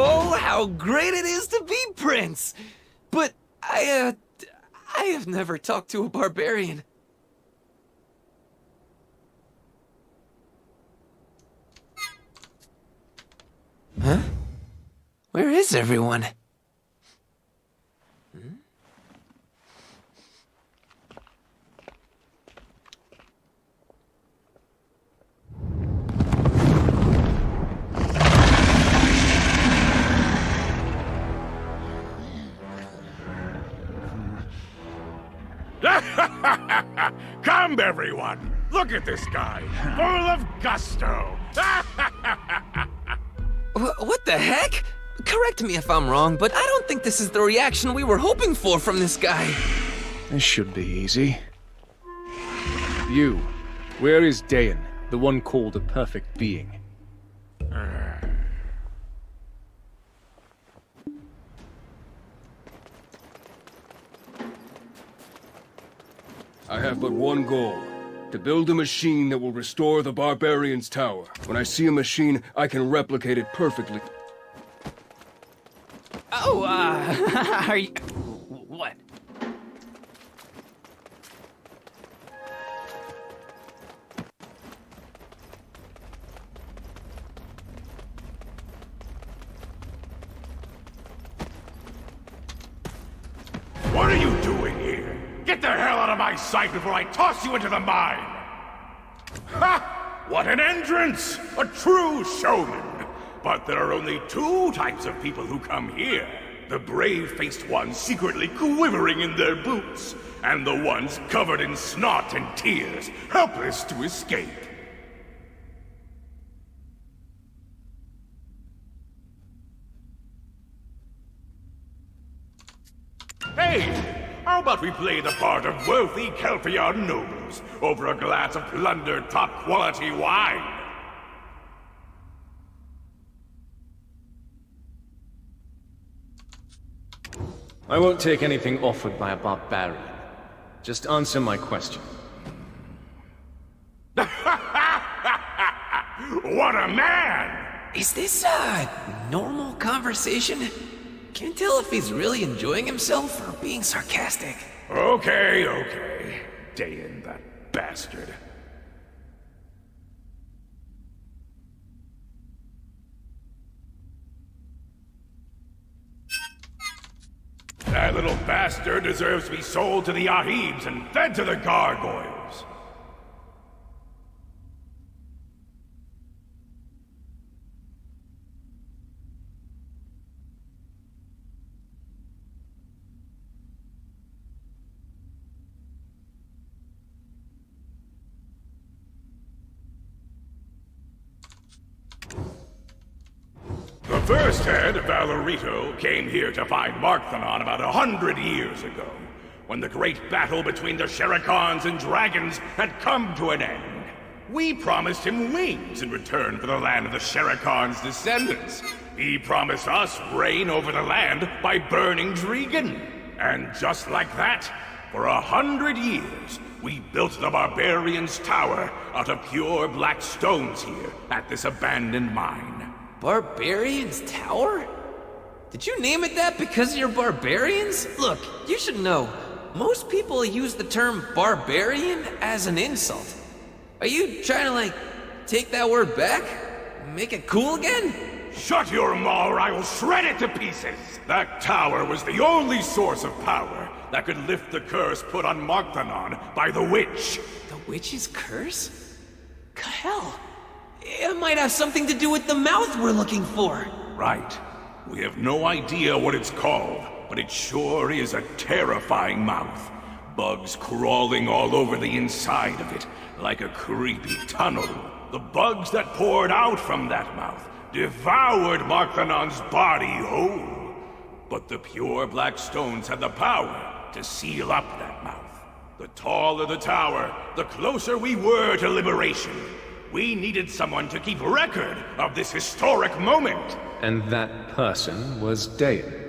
Speaker 2: Oh, how great it is to be Prince! But I have never talked to a barbarian. Huh? Where is everyone?
Speaker 14: Come, everyone! Look at this guy, full of gusto!
Speaker 2: What the heck? Correct me if I'm wrong, but I don't think this is the reaction we were hoping for from this guy.
Speaker 16: This should be easy. You, where is Dayan, the one called a perfect being?
Speaker 3: I have but one goal. To build a machine that will restore the Barbarian's Tower. When I see a machine, I can replicate it perfectly.
Speaker 2: Oh, are you... What?
Speaker 14: What are you doing here? Get the hell out of my sight before I toss you into the mine! Ha! What an entrance! A true showman! But there are only two types of people who come here. The brave-faced ones secretly quivering in their boots, and the ones covered in snot and tears, helpless to escape. Hey! How about we play the part of wealthy Kelpiar nobles over a glass of plundered top-quality wine?
Speaker 7: I won't take anything offered by a barbarian. Just answer my question.
Speaker 14: What a man!
Speaker 2: Is this a normal conversation? Can't tell if he's really enjoying himself or being sarcastic.
Speaker 14: Okay. Dayan, that bastard. That little bastard deserves to be sold to the Ahibs and fed to the gargoyles. The first head, Valerito, came here to find Markthanon about 100 years ago, when the great battle between the Sherikans and dragons had come to an end. We promised him wings in return for the land of the Sherikans' descendants. He promised us reign over the land by burning Dregan. And just like that, for 100 years, we built the Barbarian's Tower out of pure black stones here at this abandoned mine.
Speaker 2: Barbarian's Tower? Did you name it that because you're barbarians? Look, you should know, most people use the term barbarian as an insult. Are you trying to, take that word back? Make it cool again?
Speaker 14: Shut your maw or I will shred it to pieces! That tower was the only source of power that could lift the curse put on Markthanon by the witch.
Speaker 2: The witch's curse? Hell, it might have something to do with the mouth we're looking for.
Speaker 14: Right. We have no idea what it's called, but it sure is a terrifying mouth. Bugs crawling all over the inside of it, like a creepy tunnel. The bugs that poured out from that mouth devoured Markthanon's body whole. But the pure black stones had the power to seal up that mouth. The taller the tower, the closer we were to liberation. We needed someone to keep record of this historic moment.
Speaker 7: And that person was Dayan.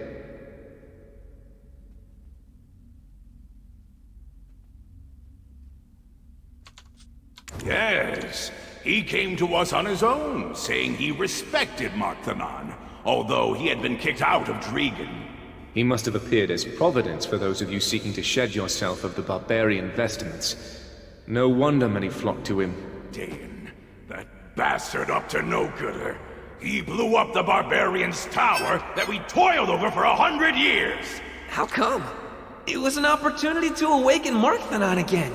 Speaker 14: Yes, he came to us on his own, saying he respected Markthanon, although he had been kicked out of Dregan.
Speaker 7: He must have appeared as providence for those of you seeking to shed yourself of the barbarian vestments. No wonder many flocked to him.
Speaker 14: Dayan, that bastard up to no gooder. He blew up the barbarian's tower that we toiled over for 100 years!
Speaker 2: How come? It was an opportunity to awaken Markthanon again.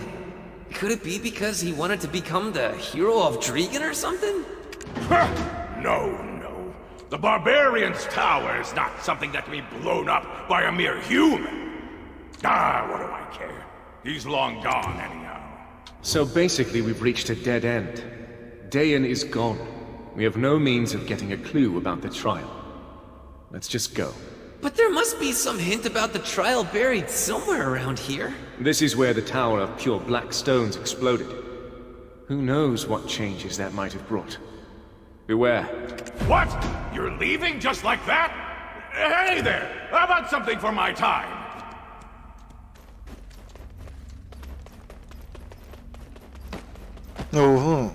Speaker 2: Could it be because he wanted to become the hero of Dregan or something?
Speaker 14: No. The barbarian's tower is not something that can be blown up by a mere human. What do I care? He's long gone anyhow.
Speaker 7: So basically we've reached a dead end. Dayan is gone. We have no means of getting a clue about the trial. Let's just go.
Speaker 2: But there must be some hint about the trial buried somewhere around here.
Speaker 7: This is where the tower of pure black stones exploded. Who knows what changes that might have brought. Beware.
Speaker 14: What? You're leaving just like that? Hey there! How about something for my time?
Speaker 1: Oh.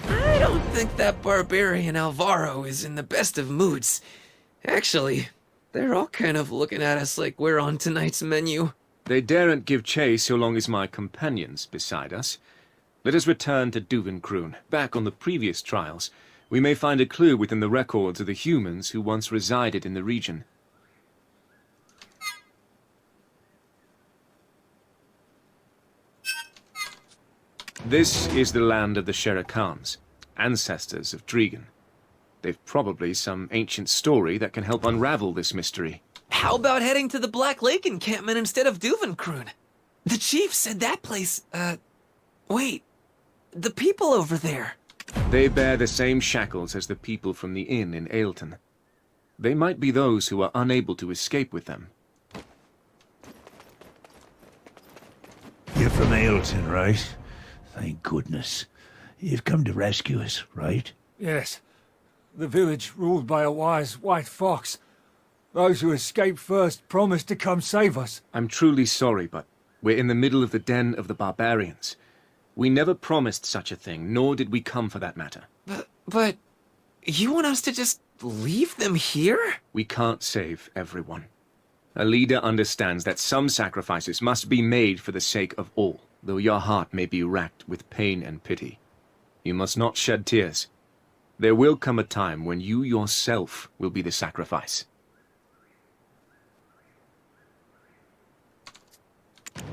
Speaker 2: I don't think that barbarian Alvaro is in the best of moods. Actually, they're all kind of looking at us like we're on tonight's menu.
Speaker 7: They daren't give chase so long as my companion's beside us. Let us return to Duvenkroon. Back on the previous trials, we may find a clue within the records of the humans who once resided in the region. This is the land of the Sherikans, ancestors of Dregan. They've probably some ancient story that can help unravel this mystery.
Speaker 2: How about heading to the Black Lake encampment instead of Duvenkroon? The chief said that place, wait, the people over there.
Speaker 7: They bear the same shackles as the people from the inn in Ailton. They might be those who are unable to escape with them.
Speaker 15: You're from Ailton, right? Thank goodness. You've come to rescue us, right?
Speaker 4: Yes. The village ruled by a wise white fox. Those who escaped first promised to come save us.
Speaker 7: I'm truly sorry, but we're in the middle of the den of the barbarians. We never promised such a thing, nor did we come for that matter.
Speaker 2: But you want us to just leave them here?
Speaker 7: We can't save everyone. A leader understands that some sacrifices must be made for the sake of all, though your heart may be racked with pain and pity. You must not shed tears. There will come a time when you yourself will be the sacrifice.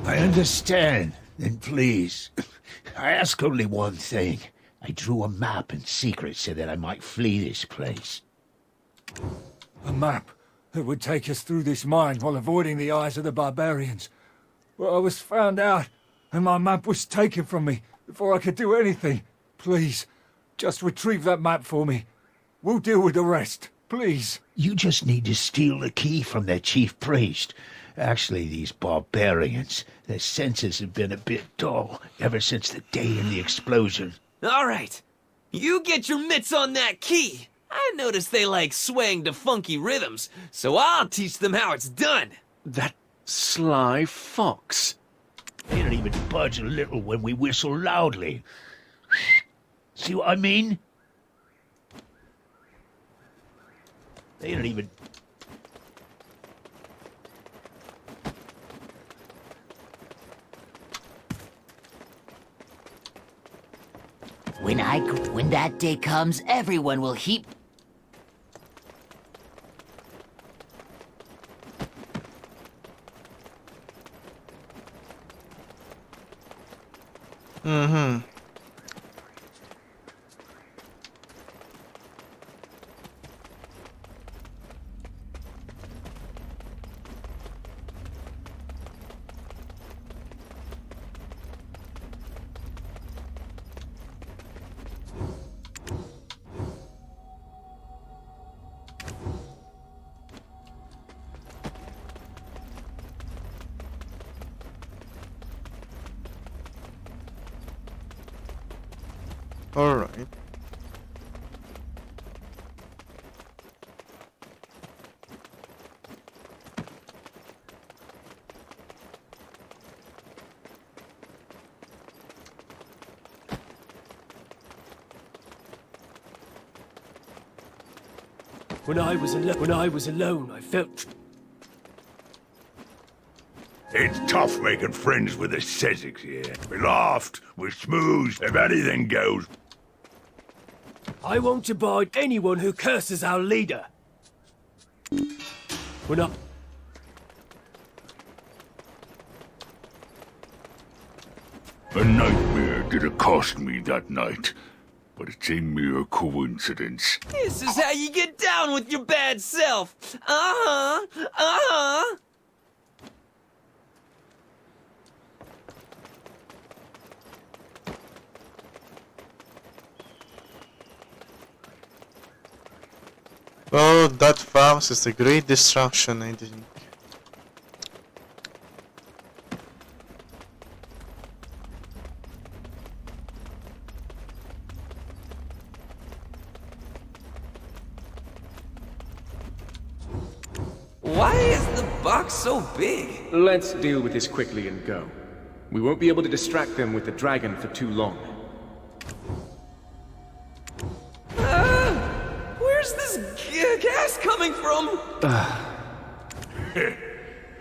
Speaker 15: I understand. Then please, I ask only one thing. I drew a map in secret so that I might flee this place.
Speaker 4: A map that would take us through this mine while avoiding the eyes of the barbarians. But I was found out, and my map was taken from me before I could do anything. Please, just retrieve that map for me. We'll deal with the rest, please.
Speaker 15: You just need to steal the key from their chief priest. Actually, these barbarians, their senses have been a bit dull ever since the day in the explosion.
Speaker 2: All right. You get your mitts on that key. I noticed they like swaying to funky rhythms, so I'll teach them how it's done.
Speaker 7: That sly fox.
Speaker 15: They don't even budge a little when we whistle loudly. See what I mean? They don't even...
Speaker 23: When that day comes, everyone will heap.
Speaker 1: Mm-hmm. All right.
Speaker 6: When I was alone, I felt...
Speaker 14: It's tough making friends with the Sezeks here. We laughed, we schmoozed, if anything goes.
Speaker 6: I won't abide anyone who curses our leader. When I...
Speaker 14: A nightmare did accost me that night, but it's a mere coincidence.
Speaker 2: This is how you get down with your bad self. Uh-huh. Uh-huh.
Speaker 1: Oh, that Faust is a great distraction, I think.
Speaker 2: Why is the box so big?
Speaker 7: Let's deal with this quickly and go. We won't be able to distract them with the dragon for too long.
Speaker 2: Where's this gas coming from?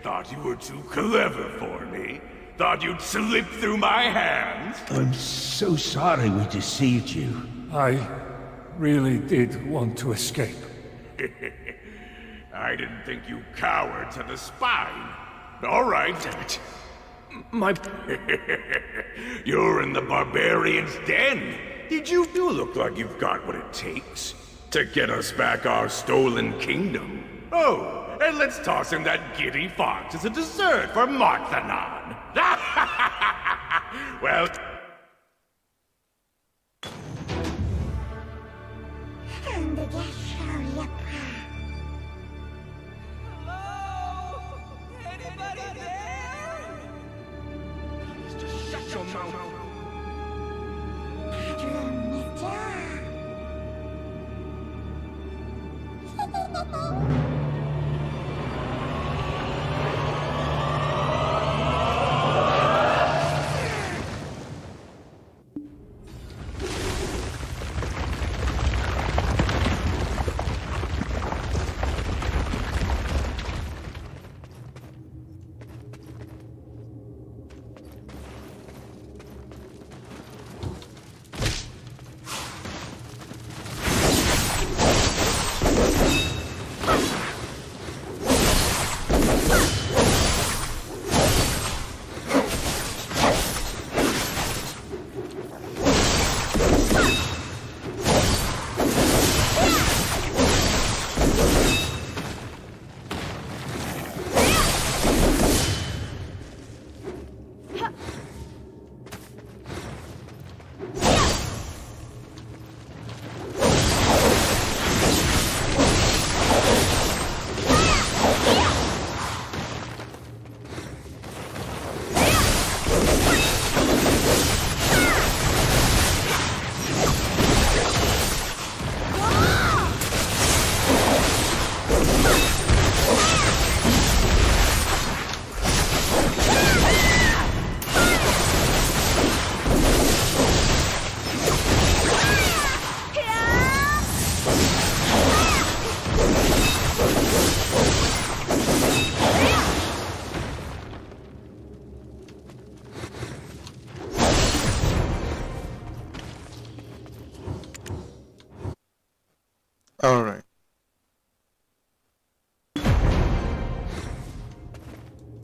Speaker 14: Thought you were too clever for me? Thought you'd slip through my hands?
Speaker 15: I'm so sorry we deceived you.
Speaker 4: I really did want to escape.
Speaker 14: I didn't think you cowards had the spine. All right.
Speaker 7: Damn it. My...
Speaker 14: You're in the barbarian's den. Did you look like you've got what it takes to get us back our stolen kingdom? Oh, and let's toss in that giddy fox as a dessert for Marthanon. Well...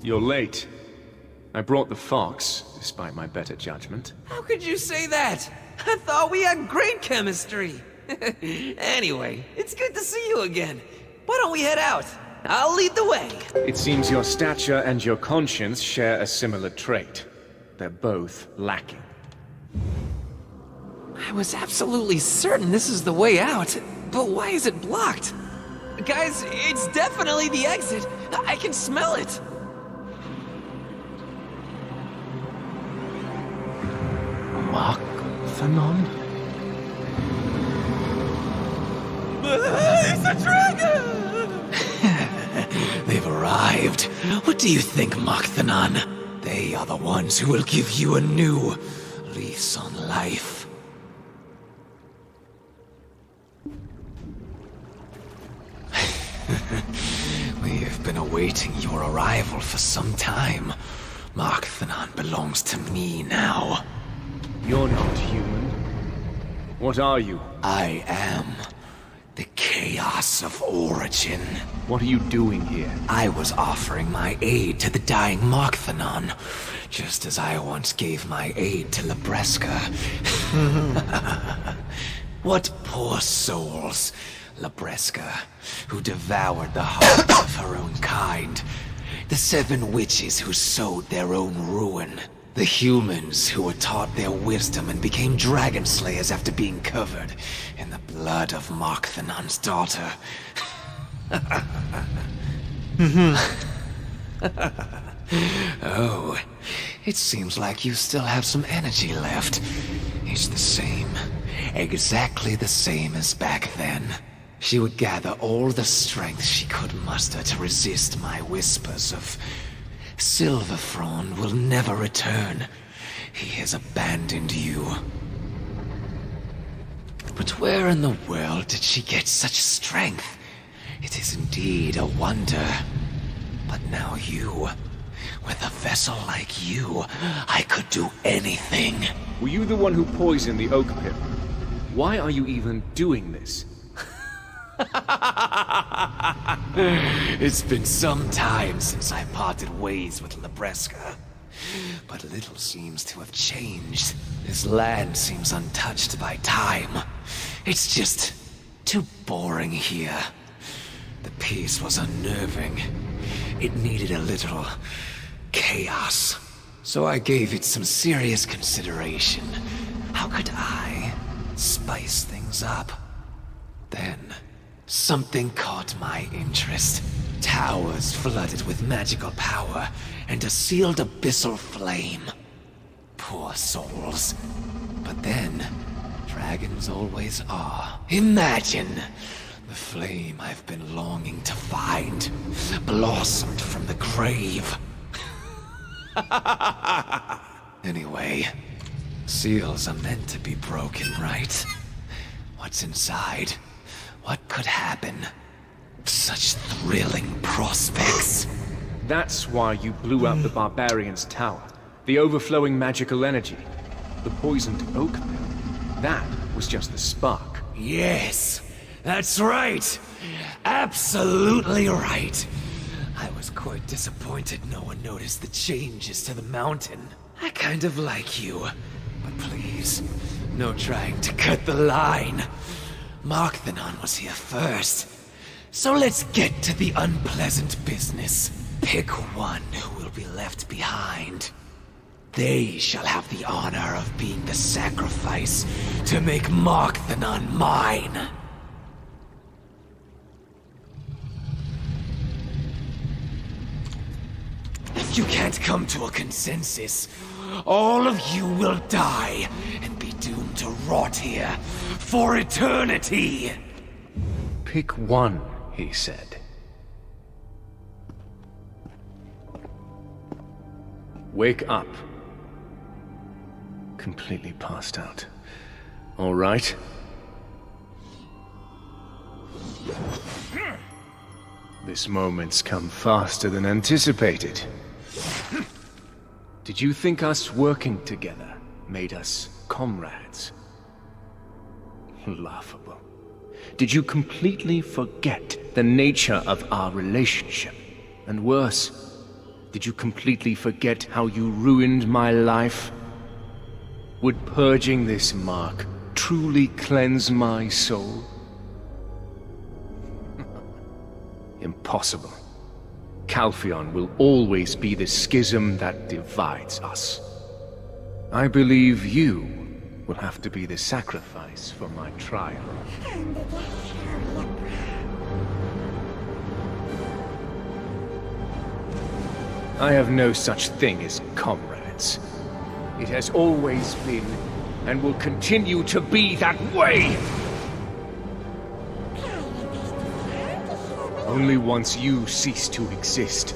Speaker 7: You're late. I brought the fox, despite my better judgment.
Speaker 2: How could you say that? I thought we had great chemistry. Anyway, it's good to see you again. Why don't we head out? I'll lead the way.
Speaker 7: It seems your stature and your conscience share a similar trait. They're both lacking.
Speaker 2: I was absolutely certain this is the way out, but why is it blocked? Guys, it's definitely the exit. I can smell it.
Speaker 16: Mark-Thanon?
Speaker 2: It's a dragon!
Speaker 10: They've arrived. What do you think, Mark-Thanon? They are the ones who will give you a new lease on life. We have been awaiting your arrival for some time. Mark-Thanon belongs to me now.
Speaker 7: You're not human. What are you?
Speaker 10: I am the Chaos of Origin.
Speaker 7: What are you doing here?
Speaker 10: I was offering my aid to the dying Mark-Thanon, just as I once gave my aid to Labreska. What poor souls. Labreska, who devoured the hearts of her own kind. The 7 witches who sowed their own ruin. The humans who were taught their wisdom and became dragon slayers after being covered in the blood of Mark-Thanon's daughter. Oh, it seems like you still have some energy left. It's the same. Exactly the same as back then. She would gather all the strength she could muster to resist my whispers of Silverfrond will never return. He has abandoned you. But where in the world did she get such strength? It is indeed a wonder. But now you, with a vessel like you, I could do anything.
Speaker 7: Were you the one who poisoned the oak pip? Why are you even doing this?
Speaker 10: It's been some time since I parted ways with Labreska. But little seems to have changed. This land seems untouched by time. It's just too boring here. The peace was unnerving. It needed a little chaos. So I gave it some serious consideration. How could I spice things up? Then something caught my interest. Towers flooded with magical power and a sealed abyssal flame. Poor souls. But then, dragons always are. Imagine the flame I've been longing to find, blossomed from the grave. Anyway, seals are meant to be broken, right? What's inside? What could happen? Such thrilling prospects.
Speaker 7: That's why you blew up the barbarian's tower. The overflowing magical energy. The poisoned oak pill. That was just the spark.
Speaker 10: Yes, that's right. Absolutely right. I was quite disappointed no one noticed the changes to the mountain. I kind of like you. But please, no trying to cut the line. Mark-Thanon was here first. So let's get to the unpleasant business. Pick one who will be left behind. They shall have the honor of being the sacrifice to make Mark-Thanon mine. If you can't come to a consensus, all of you will die and be doomed to rot here for eternity.
Speaker 7: Pick one, he said. Wake up. Completely passed out. All right. This moment's come faster than anticipated. Did you think us working together made us comrades? Laughable. Did you completely forget the nature of our relationship? And worse, Did you completely forget how you ruined my life? Would purging this mark truly cleanse my soul? Impossible. Calpheon will always be the schism that divides us. I believe you will have to be the sacrifice for my trial. I have no such thing as comrades. It has always been, and will continue to be that way! Only once you cease to exist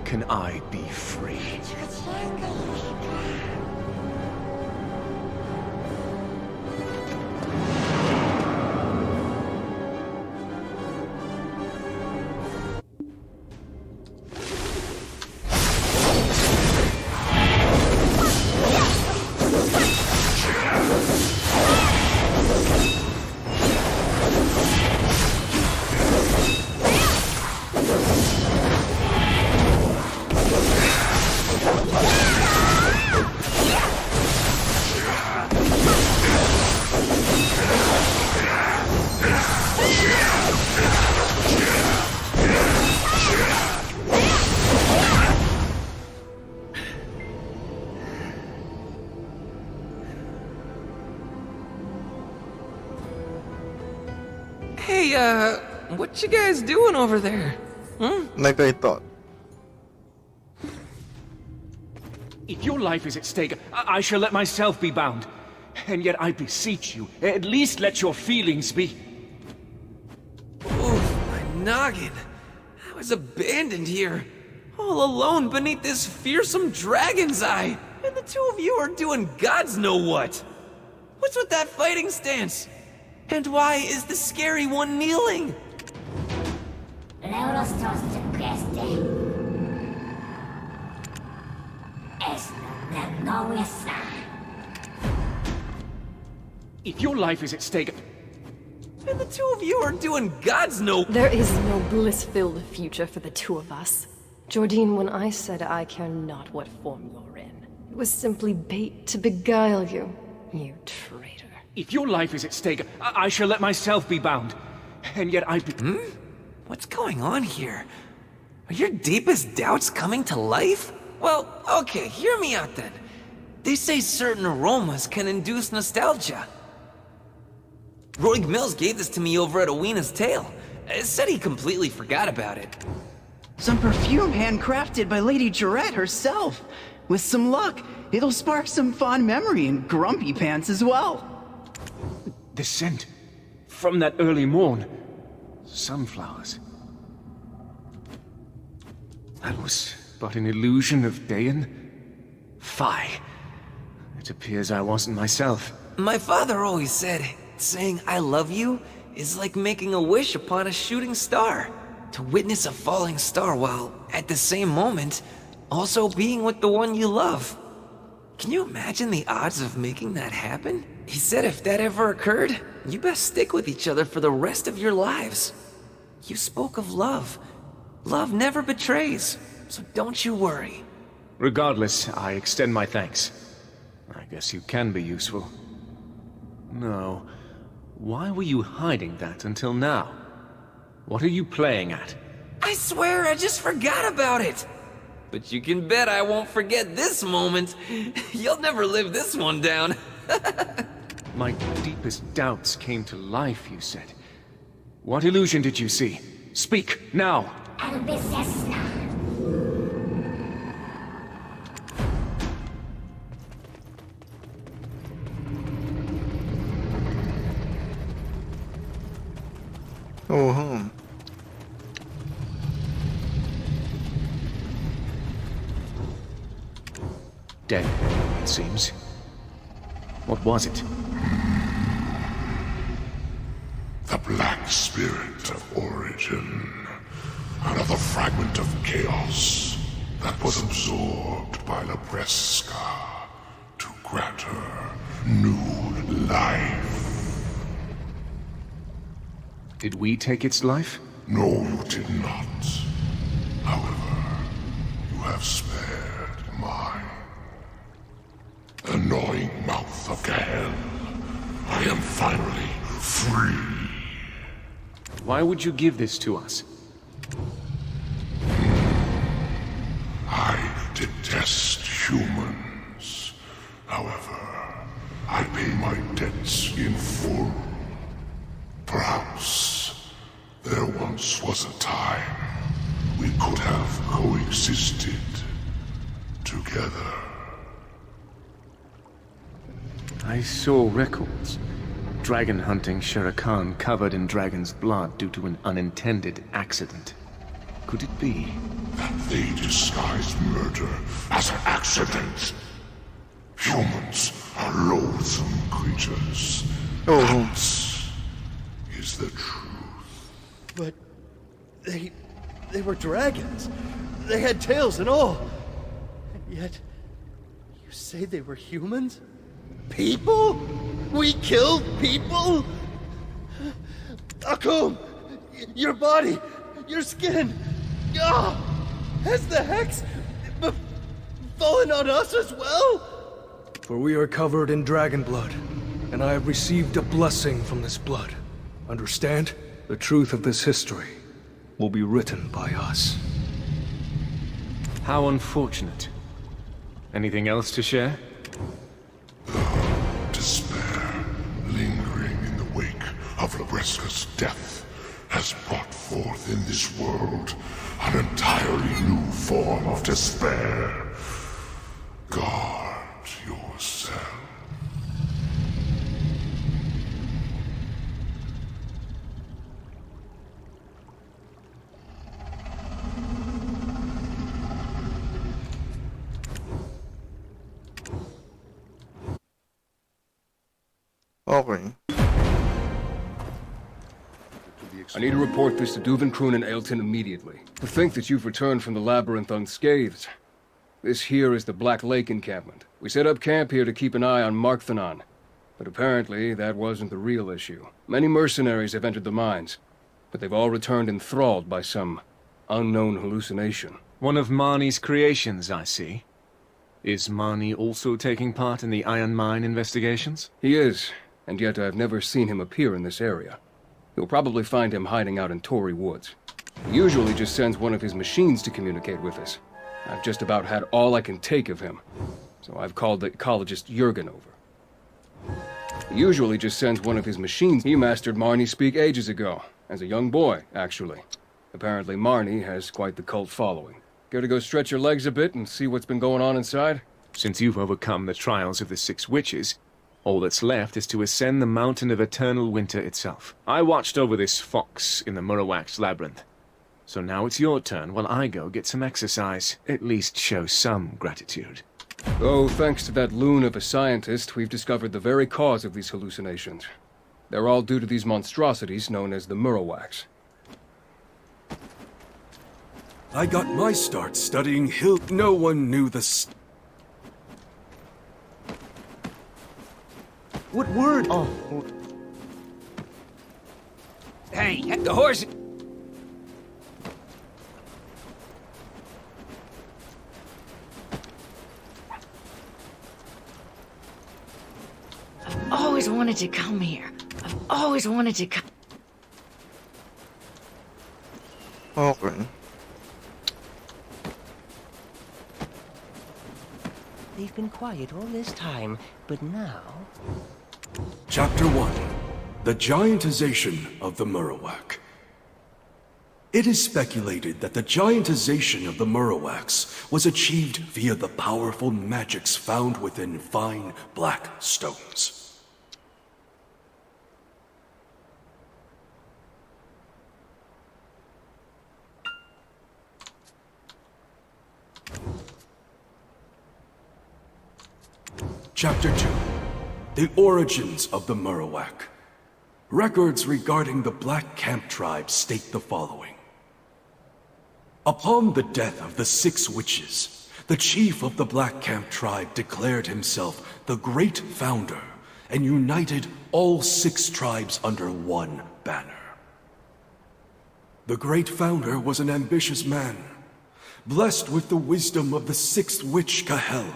Speaker 7: can I be free.
Speaker 2: Hey, what you guys doing over there?
Speaker 1: Like I thought.
Speaker 7: If your life is at stake, I shall let myself be bound. And yet I beseech you, at least let your feelings be.
Speaker 2: Oof, my noggin. I was abandoned here, all alone beneath this fearsome dragon's eye. And the two of you are doing gods know what. What's with that fighting stance? And why is the scary one kneeling?
Speaker 7: If your life is at stake...
Speaker 2: And the two of you are doing gods know...
Speaker 11: There is no bliss-filled future for the two of us. Jordine, when I said I care not what form you're in, it was simply bait to beguile you, you traitor.
Speaker 7: If your life is at stake, I shall let myself be bound. And yet I...
Speaker 2: What's going on here? Are your deepest doubts coming to life? Well, okay, hear me out then. They say certain aromas can induce nostalgia. Roig Mills gave this to me over at Oweena's Tale. Said he completely forgot about it.
Speaker 12: Some perfume handcrafted by Lady Jarette herself. With some luck, it'll spark some fond memory in Grumpy Pants as well.
Speaker 7: The scent from that early morn. Sunflowers. That was but an illusion of Dayan? Fie. It appears I wasn't myself.
Speaker 2: My father always said, saying I love you is like making a wish upon a shooting star. To witness a falling star while, at the same moment, also being with the one you love. Can you imagine the odds of making that happen? He said if that ever occurred, you best stick with each other for the rest of your lives. You spoke of love. Love never betrays, so don't you worry.
Speaker 7: Regardless, I extend my thanks. I guess you can be useful. No. Why were you hiding that until now? What are you playing at?
Speaker 2: I swear I just forgot about it. But you can bet I won't forget this moment. You'll never live this one down.
Speaker 7: My deepest doubts came to life, you said. What illusion did you see? Speak, now!
Speaker 1: Oh,
Speaker 7: Dead, it seems. What was it?
Speaker 9: The black spirit of origin. Another fragment of chaos that was absorbed by Lebreska to grant her new life.
Speaker 7: Did we take its life?
Speaker 9: No, you did not. However, you
Speaker 13: have spared my annoying mouth of Gael, I am finally free.
Speaker 7: Why would you give this to us?
Speaker 13: I detest humans. However, I pay my debts in full. Perhaps there once was a time we could have coexisted together.
Speaker 7: I saw records. Dragon hunting Shere Khan covered in dragon's blood due to an unintended accident. Could it be
Speaker 13: that they disguised murder as an accident? Humans are loathsome creatures. That is the truth.
Speaker 6: But they were dragons. They had tails and all. And yet, you say they were humans? People? We killed people? Akum! Your body! Your skin! Ah! Has the hex fallen on us as well?
Speaker 17: For we are covered in dragon blood, and I have received a blessing from this blood. Understand? The truth of this history will be written by us.
Speaker 7: How unfortunate. Anything else to share?
Speaker 13: Despair, lingering in the wake of Lebreska's death, has brought forth in this world an entirely new form of despair. Guard yourself.
Speaker 1: Okay.
Speaker 3: I need to report this to Duvenkrun and Ailton immediately. To think that you've returned from the labyrinth unscathed. This here is the Black Lake encampment. We set up camp here to keep an eye on Markthanon. But apparently, that wasn't the real issue. Many mercenaries have entered the mines, but they've all returned enthralled by some unknown hallucination.
Speaker 7: One of Marnie's creations, I see. Is Marnie also taking part in the iron mine investigations?
Speaker 3: He is, and yet I've never seen him appear in this area. You'll probably find him hiding out in Tory Woods. He usually just sends one of his machines to communicate with us. I've just about had all I can take of him, so I've called the ecologist Jurgen over. He usually just sends one of his machines. He mastered Marnie speak ages ago, as a young boy, actually. Apparently Marnie has quite the cult following. Care to go stretch your legs a bit and see what's been going on inside?
Speaker 7: Since you've overcome the trials of the 6 witches, all that's left is to ascend the Mountain of Eternal Winter itself. I watched over this fox in the Murrowax Labyrinth. So now it's your turn while I go get some exercise. At least show some gratitude.
Speaker 3: Oh, thanks to that loon of a scientist, we've discovered the very cause of these hallucinations. They're all due to these monstrosities known as the Murrowax.
Speaker 19: I got my start studying hill. No one knew the
Speaker 6: What word? Oh.
Speaker 2: Hey, the horse...
Speaker 8: I've always wanted to come here. I've always wanted to come...
Speaker 1: Okay.
Speaker 20: They've been quiet all this time, but now...
Speaker 19: Chapter 1. The Giantization of the Murrowax. It is speculated that the giantization of the Murrowax was achieved via the powerful magics found within fine black stones. Chapter 2. The Origins of the Murrowax. Records regarding the Black Camp tribe state the following. Upon the death of the 6 witches, the chief of the Black Camp tribe declared himself the Great Founder and united all 6 tribes under one banner. The Great Founder was an ambitious man, blessed with the wisdom of the sixth witch Cahel.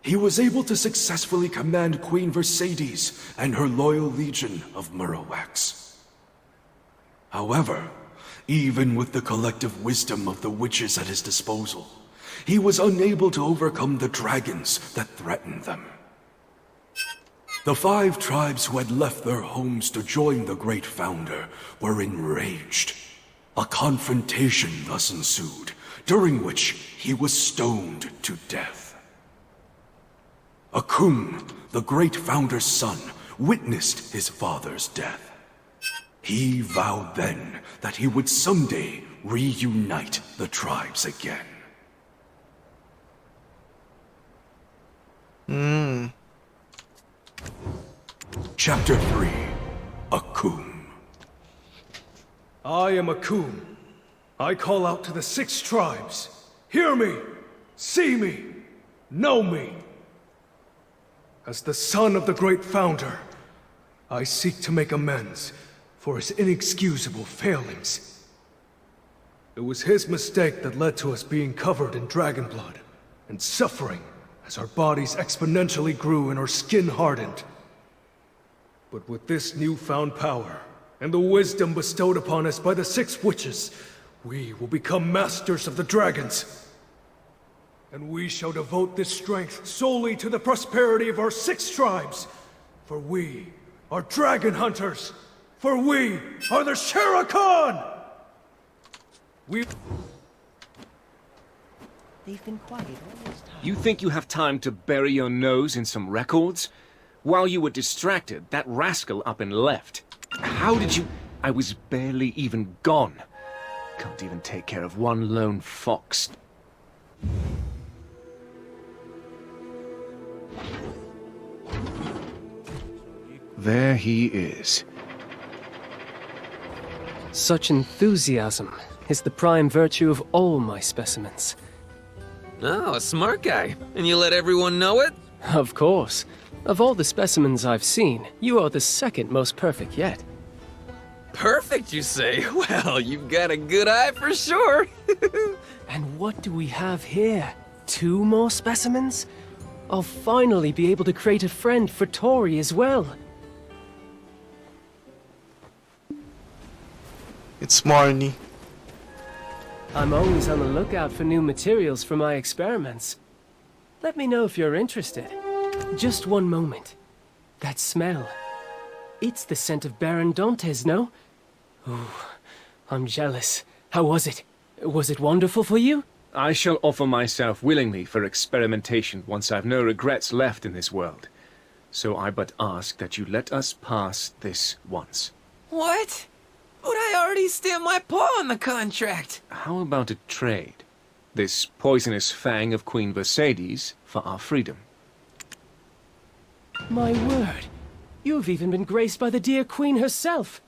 Speaker 19: He was able to successfully command Queen Mercedes and her loyal legion of Murrowax. However, even with the collective wisdom of the witches at his disposal, he was unable to overcome the dragons that threatened them. The 5 tribes who had left their homes to join the Great Founder were enraged. A confrontation thus ensued, during which he was stoned to death. Akun, the Great Founder's son, witnessed his father's death. He vowed then that he would someday reunite the tribes again. Chapter 3. Akun.
Speaker 17: I am Akun. I call out to the 6 tribes. Hear me, see me, know me. As the son of the Great Founder, I seek to make amends for his inexcusable failings. It was his mistake that led to us being covered in dragon blood and suffering as our bodies exponentially grew and our skin hardened. But with this newfound power and the wisdom bestowed upon us by the 6 witches, we will become masters of the dragons. And we shall devote this strength solely to the prosperity of our 6 tribes. For we are dragon hunters. For we are the Sherakan!
Speaker 20: They've been quiet all this time.
Speaker 7: You think you have time to bury your nose in some records? While you were distracted, that rascal up and left. How did you... I was barely even gone. Can't even take care of one lone fox.
Speaker 16: There he is.
Speaker 5: Such enthusiasm is the prime virtue of all my specimens.
Speaker 2: Oh, a smart guy. And you let everyone know it?
Speaker 5: Of course. Of all the specimens I've seen, you are the second most perfect yet.
Speaker 2: Perfect, you say? Well, you've got a good eye for sure.
Speaker 5: And what do we have here? 2 more specimens? I'll finally be able to create a friend for Tori as well.
Speaker 1: It's Marnie.
Speaker 5: I'm always on the lookout for new materials for my experiments. Let me know if you're interested. Just one moment. That smell. It's the scent of Baron Dantes, no? Ooh, I'm jealous. How was it? Was it wonderful for you?
Speaker 7: I shall offer myself willingly for experimentation once I've no regrets left in this world. So I but ask that you let us pass this once.
Speaker 2: What? But I already stamped my paw on the contract.
Speaker 7: How about a trade? This poisonous fang of Queen Mercedes for our freedom.
Speaker 5: My word. You've even been graced by the dear Queen herself.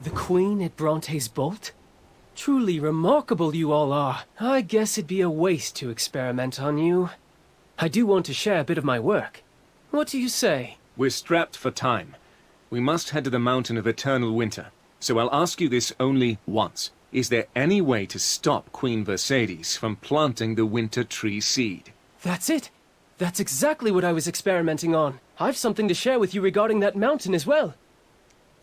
Speaker 5: The Queen at Bronte's Bolt? Truly remarkable you all are. I guess it'd be a waste to experiment on you. I do want to share a bit of my work. What do you say?
Speaker 7: We're strapped for time. We must head to the Mountain of Eternal Winter. So I'll ask you this only once. Is there any way to stop Queen Mercedes from planting the winter tree seed?
Speaker 5: That's it. That's exactly what I was experimenting on. I've something to share with you regarding that mountain as well.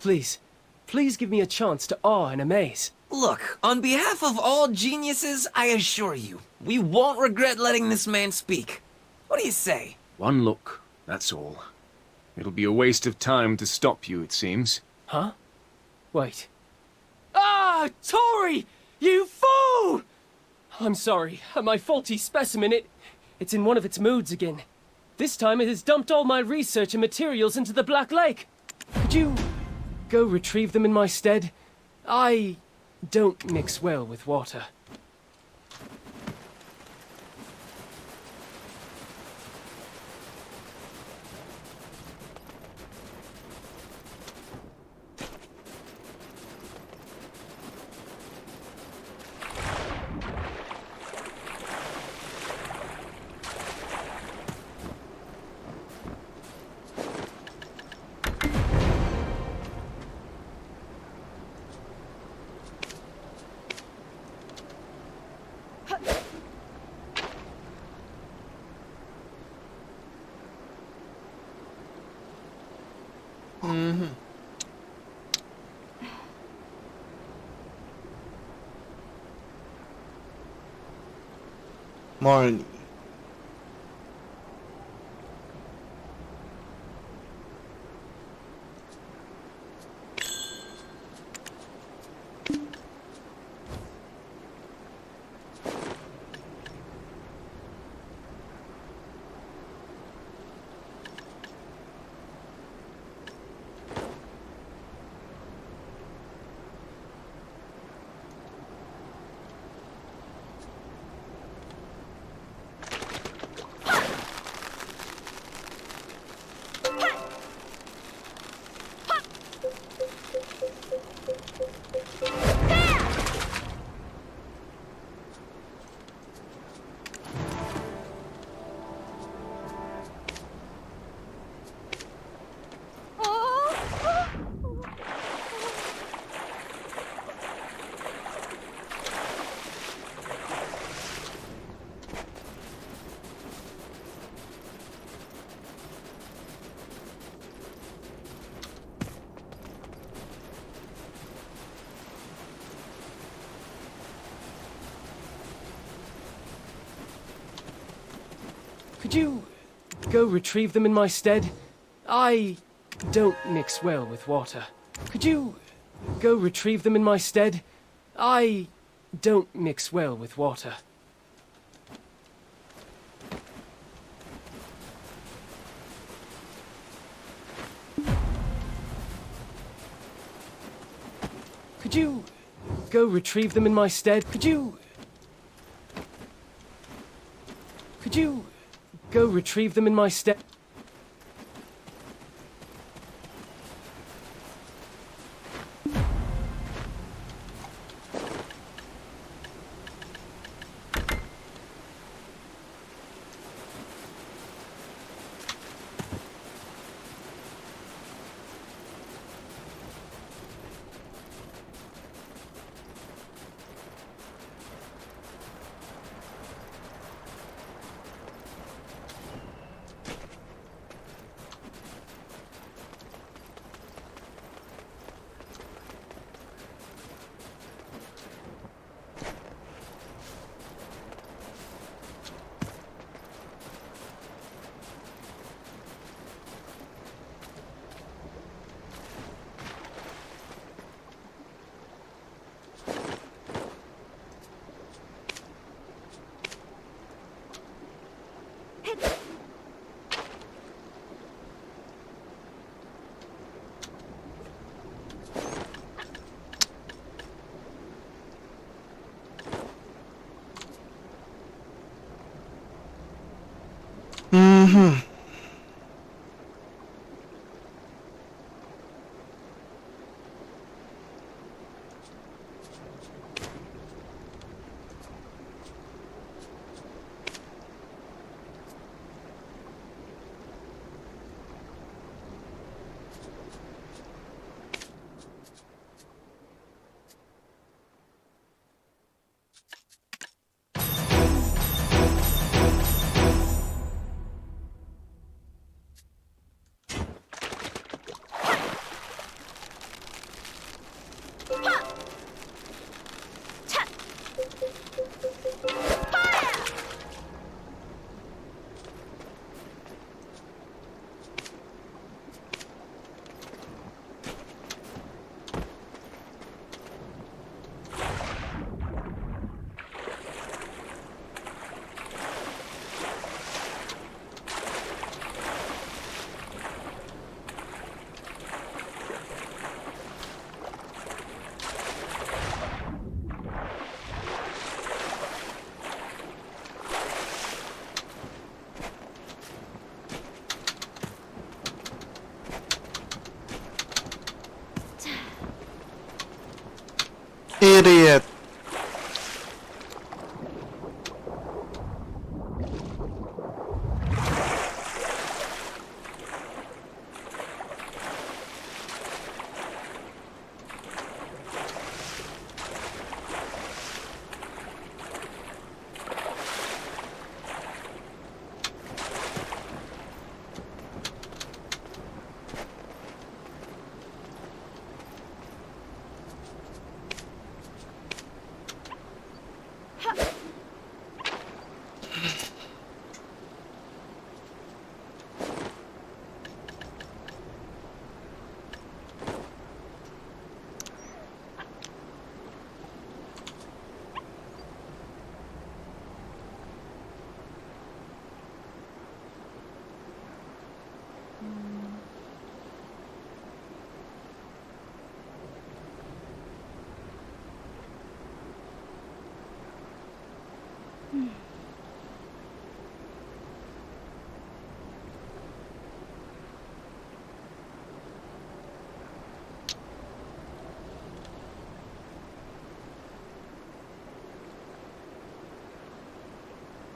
Speaker 5: Please give me a chance to awe and amaze.
Speaker 2: Look, on behalf of all geniuses, I assure you, we won't regret letting this man speak. What do you say?
Speaker 7: One look, that's all. It'll be a waste of time to stop you, it seems.
Speaker 5: Huh? Wait. Ah, Tori! You fool! I'm sorry. My faulty specimen, it's in one of its moods again. This time it has dumped all my research and materials into the Black Lake. Could you go retrieve them in my stead? I don't mix well with water.
Speaker 1: Morning.
Speaker 5: Could you go retrieve them in my stead? I don't mix well with water. Could you go retrieve them in my stead? I don't mix well with water. Could you go retrieve them in my stead? Could you go retrieve them in my stead?
Speaker 1: Idiot.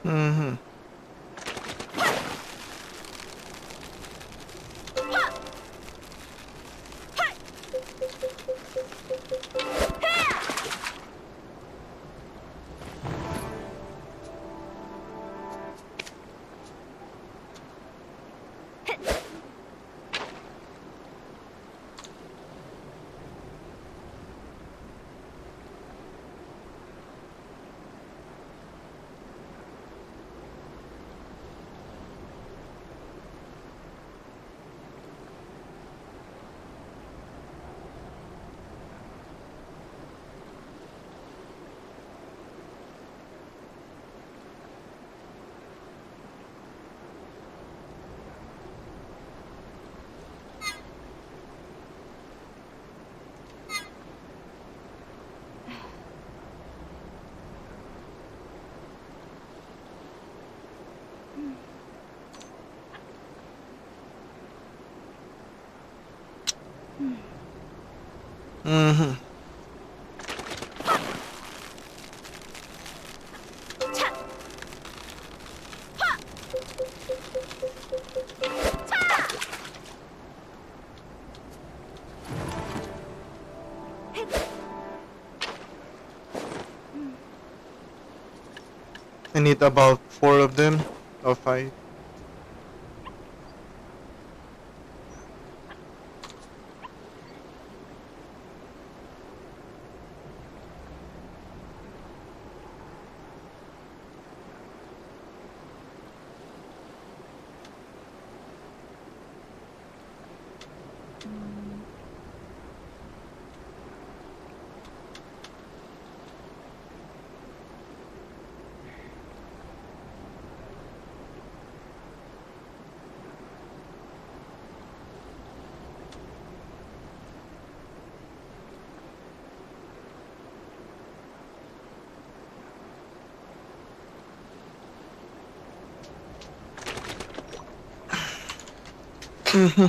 Speaker 1: Mm-hmm. Mm-hmm. I need about 4 of them, or 5. Mm-hmm.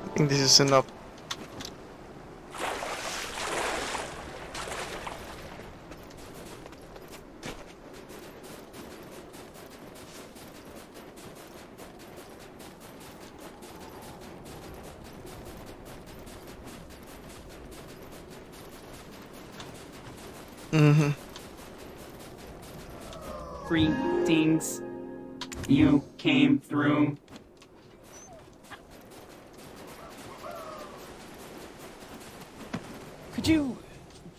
Speaker 1: I think this is enough. Mm-hmm.
Speaker 18: Greetings. You came through.
Speaker 5: Could you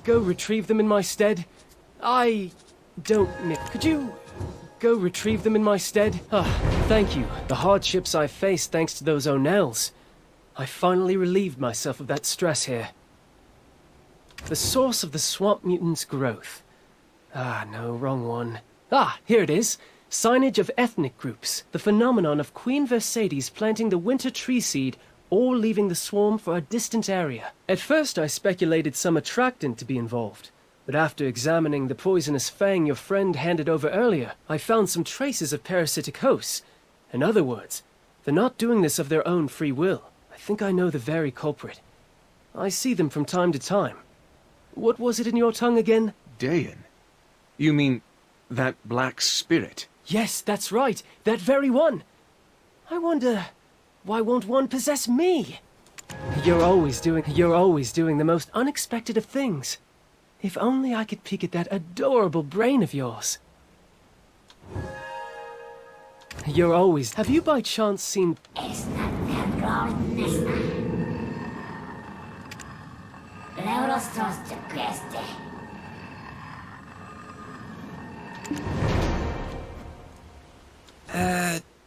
Speaker 5: go retrieve them in my stead? I don't know. Could you go retrieve them in my stead? Ah, thank you. The hardships I faced thanks to those O'Nells. I finally relieved myself of that stress here. The source of the swamp mutant's growth. Ah, no, wrong one. Ah, here it is. Signage of ethnic groups. The phenomenon of Queen Mercedes planting the winter tree seed or leaving the swarm for a distant area. At first I speculated some attractant to be involved, but after examining the poisonous fang your friend handed over earlier, I found some traces of parasitic hosts. In other words, they're not doing this of their own free will. I think I know the very culprit. I see them from time to time. What was it in your tongue again?
Speaker 7: Dayan? You mean that black spirit?
Speaker 5: Yes, that's right. That very one. I wonder, why won't one possess me? You're always doing the most unexpected of things. If only I could peek at that adorable brain of yours. Have you by chance seen...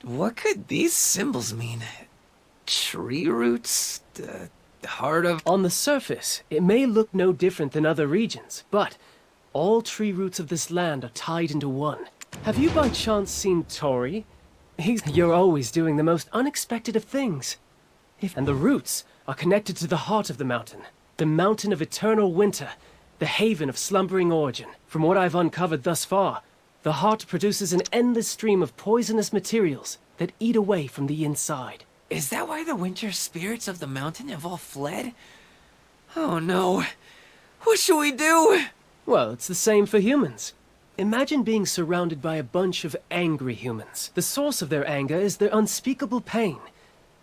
Speaker 2: What could these symbols mean? Tree roots? The heart of...
Speaker 5: On the surface, it may look no different than other regions, but all tree roots of this land are tied into one. Have you by chance seen Tori? You're always doing the most unexpected of things. And the roots are connected to the heart of the mountain of eternal winter, the haven of slumbering origin. From what I've uncovered thus far, the heart produces an endless stream of poisonous materials that eat away from the inside.
Speaker 2: Is that why the winter spirits of the mountain have all fled? Oh no. What should we do?
Speaker 5: Well, it's the same for humans. Imagine being surrounded by a bunch of angry humans. The source of their anger is their unspeakable pain.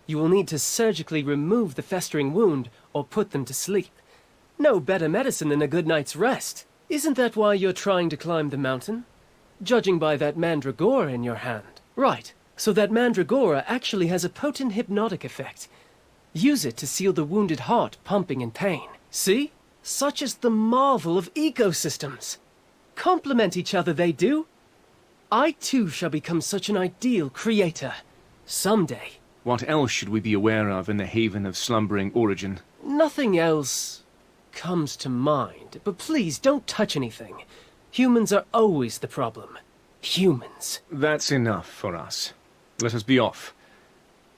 Speaker 5: You will need to surgically remove the festering wound or put them to sleep. No better medicine than a good night's rest. Isn't that why you're trying to climb the mountain? Judging by that mandragora in your hand. Right. So that mandragora actually has a potent hypnotic effect. Use it to seal the wounded heart pumping in pain. See? Such is the marvel of ecosystems. Complement each other, they do. I too shall become such an ideal creator. Someday.
Speaker 7: What else should we be aware of in the haven of slumbering origin?
Speaker 5: Nothing else comes to mind, but please don't touch anything. Humans are always the problem. Humans.
Speaker 7: That's enough for us. Let us be off.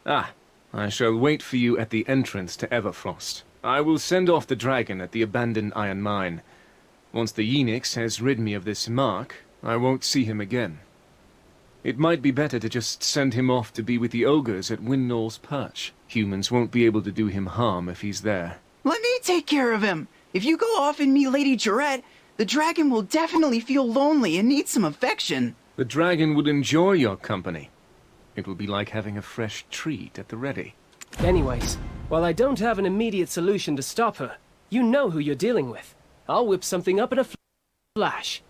Speaker 7: I shall wait for you at the entrance to Everfrost. I will send off the dragon at the abandoned iron mine. Once the Yenix has rid me of this mark, I won't see him again. It might be better to just send him off to be with the ogres at Windknow's Perch. Humans won't be able to do him harm if he's there.
Speaker 12: Let me take care of him. If you go off and meet Lady Jarette, the dragon will definitely feel lonely and need some affection.
Speaker 7: The dragon would enjoy your company. It will be like having a fresh treat at the ready.
Speaker 5: Anyways, while I don't have an immediate solution to stop her, you know who you're dealing with. I'll whip something up in a flash.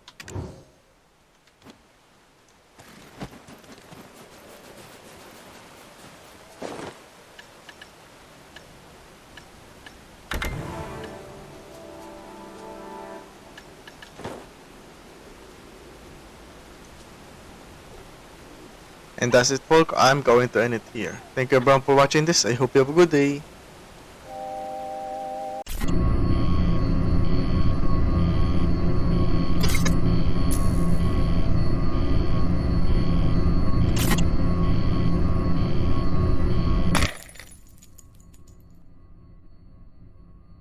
Speaker 1: And that's it, folk. I'm going to end it here. Thank you everyone for watching this. I hope you have a good day.